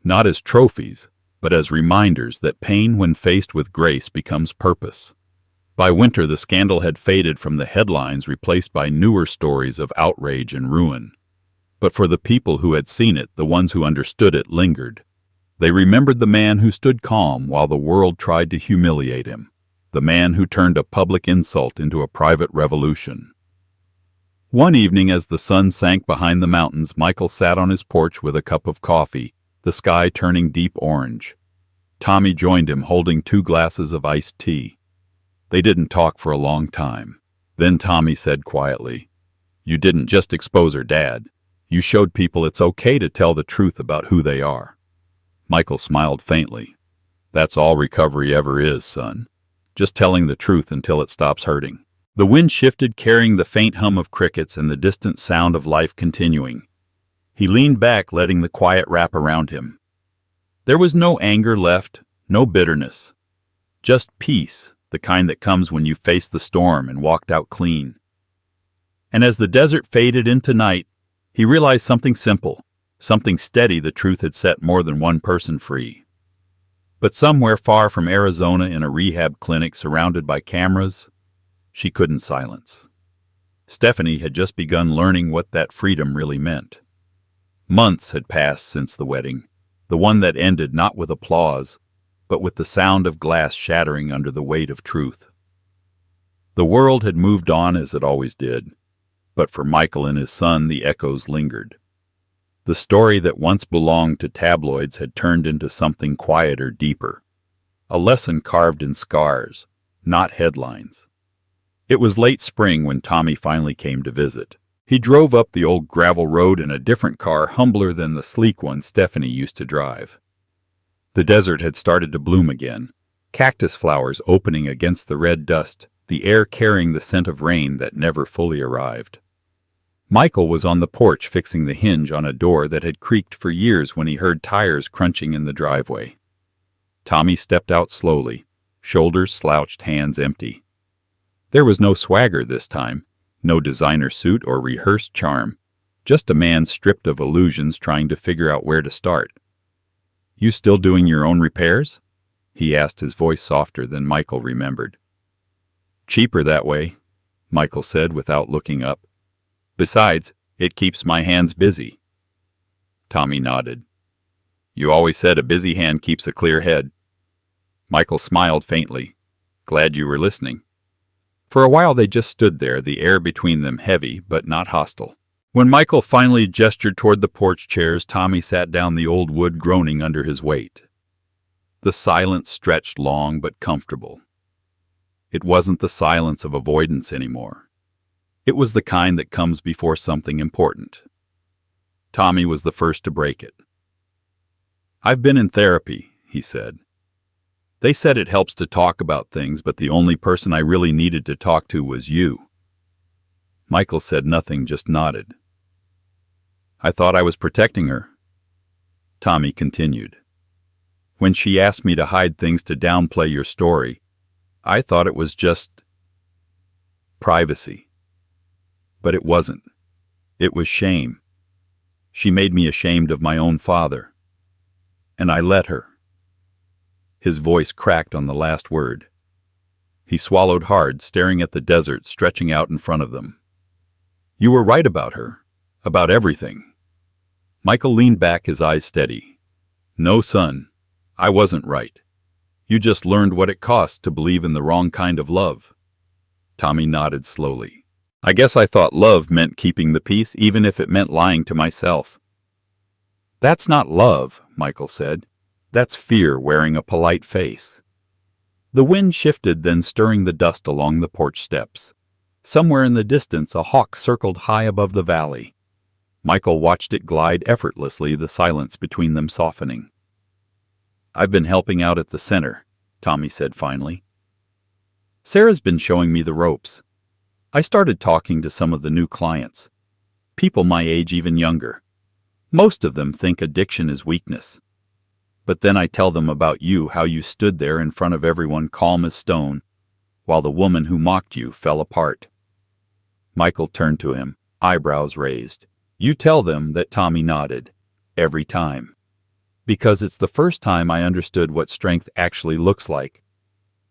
not as trophies, but as reminders that pain, when faced with grace, becomes purpose. By winter, the scandal had faded from the headlines, replaced by newer stories of outrage and ruin. But for the people who had seen it, the ones who understood it lingered. They remembered the man who stood calm while the world tried to humiliate him, the man who turned a public insult into a private revolution. One evening, as the sun sank behind the mountains, Michael sat on his porch with a cup of coffee, the sky turning deep orange. Tommy joined him, holding 2 glasses of iced tea. They didn't talk for a long time. Then Tommy said quietly, "You didn't just expose her, Dad. You showed people it's okay to tell the truth about who they are." Michael smiled faintly. That's all recovery ever is, son. Just telling the truth until it stops hurting. The wind shifted, carrying the faint hum of crickets and the distant sound of life continuing. He leaned back, letting the quiet wrap around him. There was no anger left, no bitterness. Just peace, the kind that comes when you faced the storm and walked out clean. And as the desert faded into night, he realized something simple, something steady the truth had set more than one person free. But somewhere far from Arizona, in a rehab clinic surrounded by cameras, she couldn't silence. Stephanie had just begun learning what that freedom really meant. Months had passed since the wedding, the one that ended not with applause, but with the sound of glass shattering under the weight of truth. The world had moved on as it always did, but for Michael and his son the echoes lingered. The story that once belonged to tabloids had turned into something quieter, deeper. A lesson carved in scars, not headlines. It was late spring when Tommy finally came to visit. He drove up the old gravel road in a different car, humbler than the sleek one Stephanie used to drive. The desert had started to bloom again, cactus flowers opening against the red dust, the air carrying the scent of rain that never fully arrived. Michael was on the porch fixing the hinge on a door that had creaked for years when he heard tires crunching in the driveway. Tommy stepped out slowly, shoulders slouched, hands empty. There was no swagger this time, no designer suit or rehearsed charm, just a man stripped of illusions trying to figure out where to start. "You still doing your own repairs?" he asked, his voice softer than Michael remembered. "Cheaper that way," Michael said without looking up. "Besides, it keeps my hands busy." Tommy nodded. "You always said a busy hand keeps a clear head." Michael smiled faintly. "Glad you were listening." For a while they just stood there, the air between them heavy but not hostile. When Michael finally gestured toward the porch chairs, Tommy sat down, the old wood groaning under his weight. The silence stretched long but comfortable. It wasn't the silence of avoidance anymore. It was the kind that comes before something important. Tommy was the first to break it. "I've been in therapy," he said. "They said it helps to talk about things, but the only person I really needed to talk to was you." Michael said nothing, just nodded. "I thought I was protecting her." Tommy continued. "When she asked me to hide things, to downplay your story, I thought it was just privacy. But it wasn't. It was shame. She made me ashamed of my own father. And I let her." His voice cracked on the last word. He swallowed hard, staring at the desert stretching out in front of them. "You were right about her. About everything." Michael leaned back, his eyes steady. "No, son, I wasn't right. You just learned what it costs to believe in the wrong kind of love." Tommy nodded slowly. "I guess I thought love meant keeping the peace, even if it meant lying to myself." "That's not love," Michael said. "That's fear wearing a polite face." The wind shifted, then stirring the dust along the porch steps. Somewhere in the distance, a hawk circled high above the valley. Michael watched it glide effortlessly, the silence between them softening. "I've been helping out at the center," Tommy said finally. "Sarah's been showing me the ropes. I started talking to some of the new clients. People my age, even younger. Most of them think addiction is weakness. But then I tell them about you, how you stood there in front of everyone calm as stone, while the woman who mocked you fell apart." Michael turned to him, eyebrows raised. "You tell them that?" Tommy nodded. "Every time. Because it's the first time I understood what strength actually looks like.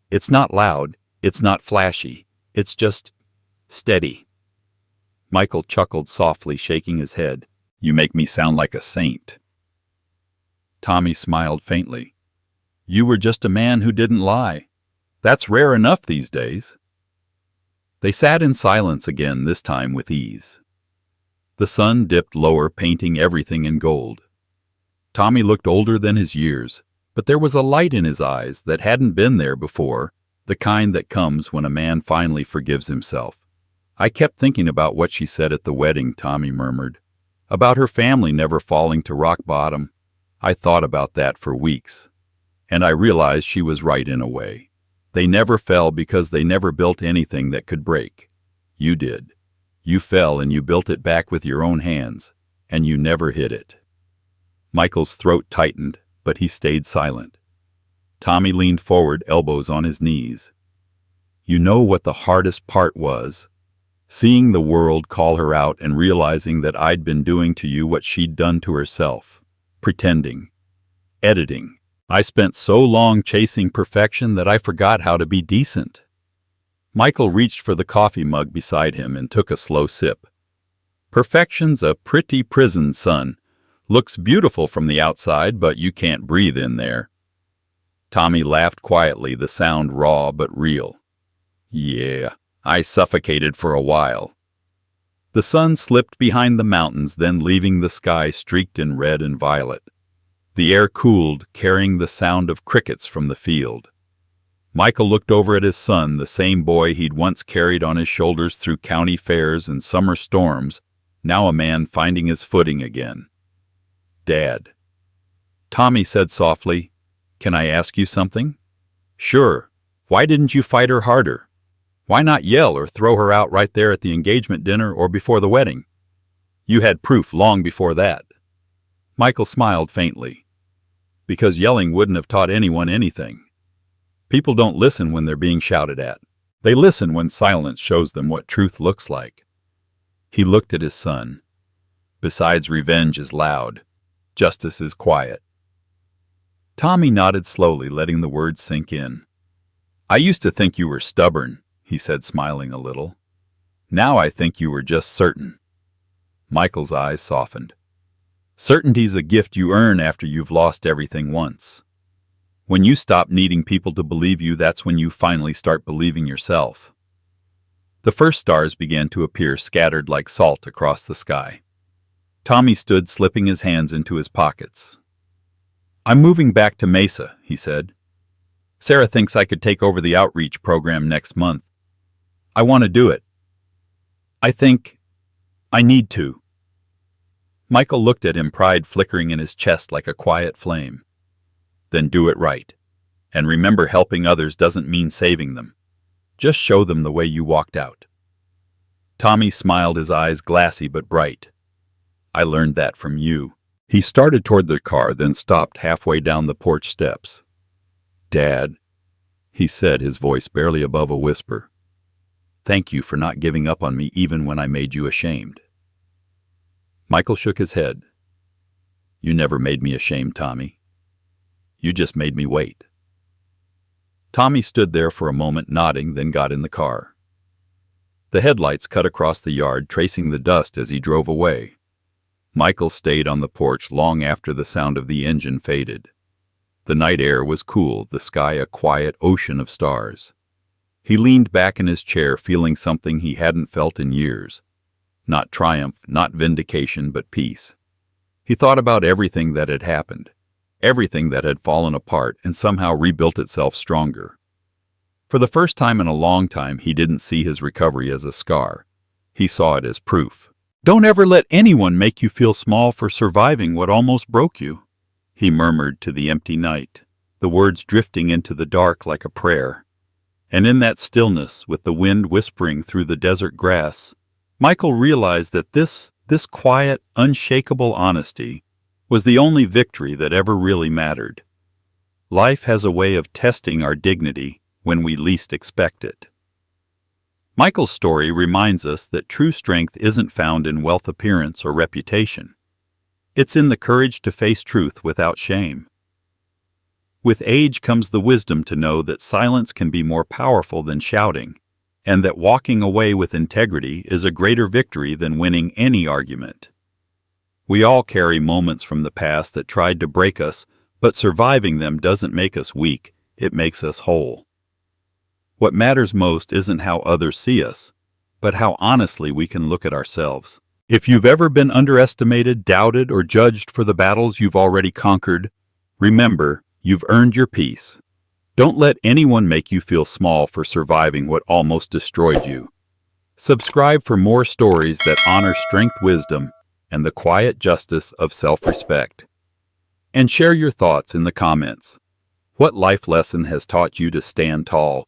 It's not loud, it's not flashy, it's just steady." Michael chuckled softly, shaking his head. "You make me sound like a saint." Tommy smiled faintly. "You were just a man who didn't lie. That's rare enough these days." They sat in silence again, this time with ease. The sun dipped lower, painting everything in gold. Tommy looked older than his years, but there was a light in his eyes that hadn't been there before, the kind that comes when a man finally forgives himself. "I kept thinking about what she said at the wedding," Tommy murmured. "About her family never falling to rock bottom. I thought about that for weeks. And I realized she was right in a way. They never fell because they never built anything that could break. You did. You fell and you built it back with your own hands, and you never hit it. Michael's throat tightened, but he stayed silent. Tommy leaned forward, elbows on his knees. You know what the hardest part was? Seeing the world call her out and realizing that I'd been doing to you what she'd done to herself. Pretending. Editing. I spent so long chasing perfection that I forgot how to be decent. Michael reached for the coffee mug beside him and took a slow sip. Perfection's a pretty prison, son. Looks beautiful from the outside, but you can't breathe in there. Tommy laughed quietly, the sound raw but real. Yeah, I suffocated for a while. The sun slipped behind the mountains, then leaving the sky streaked in red and violet. The air cooled, carrying the sound of crickets from the field. Michael looked over at his son, the same boy he'd once carried on his shoulders through county fairs and summer storms, now a man finding his footing again. Dad. Tommy said softly, "Can I ask you something?" "Sure. Why didn't you fight her harder? Why not yell or throw her out right there at the engagement dinner or before the wedding? You had proof long before that." Michael smiled faintly. Because yelling wouldn't have taught anyone anything. People don't listen when they're being shouted at. They listen when silence shows them what truth looks like. He looked at his son. Besides, revenge is loud. Justice is quiet. Tommy nodded slowly, letting the words sink in. "I used to think you were stubborn," he said, smiling a little. "Now I think you were just certain." Michael's eyes softened. Certainty's a gift you earn after you've lost everything once. When you stop needing people to believe you, that's when you finally start believing yourself. The first stars began to appear, scattered like salt across the sky. Tommy stood, slipping his hands into his pockets. "I'm moving back to Mesa," he said. "Sarah thinks I could take over the outreach program next month. I want to do it. I think I need to." Michael looked at him, pride flickering in his chest like a quiet flame. "Then do it right. And remember, helping others doesn't mean saving them. Just show them the way you walked out." Tommy smiled, his eyes glassy but bright. "I learned that from you." He started toward the car, then stopped halfway down the porch steps. "Dad," he said, his voice barely above a whisper, "thank you for not giving up on me even when I made you ashamed." Michael shook his head. "You never made me ashamed, Tommy. You just made me wait." Tommy stood there for a moment, nodding, then got in the car. The headlights cut across the yard, tracing the dust as he drove away. Michael stayed on the porch long after the sound of the engine faded. The night air was cool, the sky a quiet ocean of stars. He leaned back in his chair, feeling something he hadn't felt in years. Not triumph, not vindication, but peace. He thought about everything that had happened, everything that had fallen apart and somehow rebuilt itself stronger. For the first time in a long time, he didn't see his recovery as a scar. He saw it as proof. "Don't ever let anyone make you feel small for surviving what almost broke you," he murmured to the empty night, the words drifting into the dark like a prayer. And in that stillness, with the wind whispering through the desert grass, Michael realized that this quiet, unshakable honesty was the only victory that ever really mattered. Life has a way of testing our dignity when we least expect it. Michael's story reminds us that true strength isn't found in wealth, appearance, or reputation. It's in the courage to face truth without shame. With age comes the wisdom to know that silence can be more powerful than shouting, and that walking away with integrity is a greater victory than winning any argument. We all carry moments from the past that tried to break us, but surviving them doesn't make us weak, it makes us whole. What matters most isn't how others see us, but how honestly we can look at ourselves. If you've ever been underestimated, doubted, or judged for the battles you've already conquered, remember, you've earned your peace. Don't let anyone make you feel small for surviving what almost destroyed you. Subscribe for more stories that honor strength, wisdom, and the quiet justice of self-respect. And share your thoughts in the comments. What life lesson has taught you to stand tall?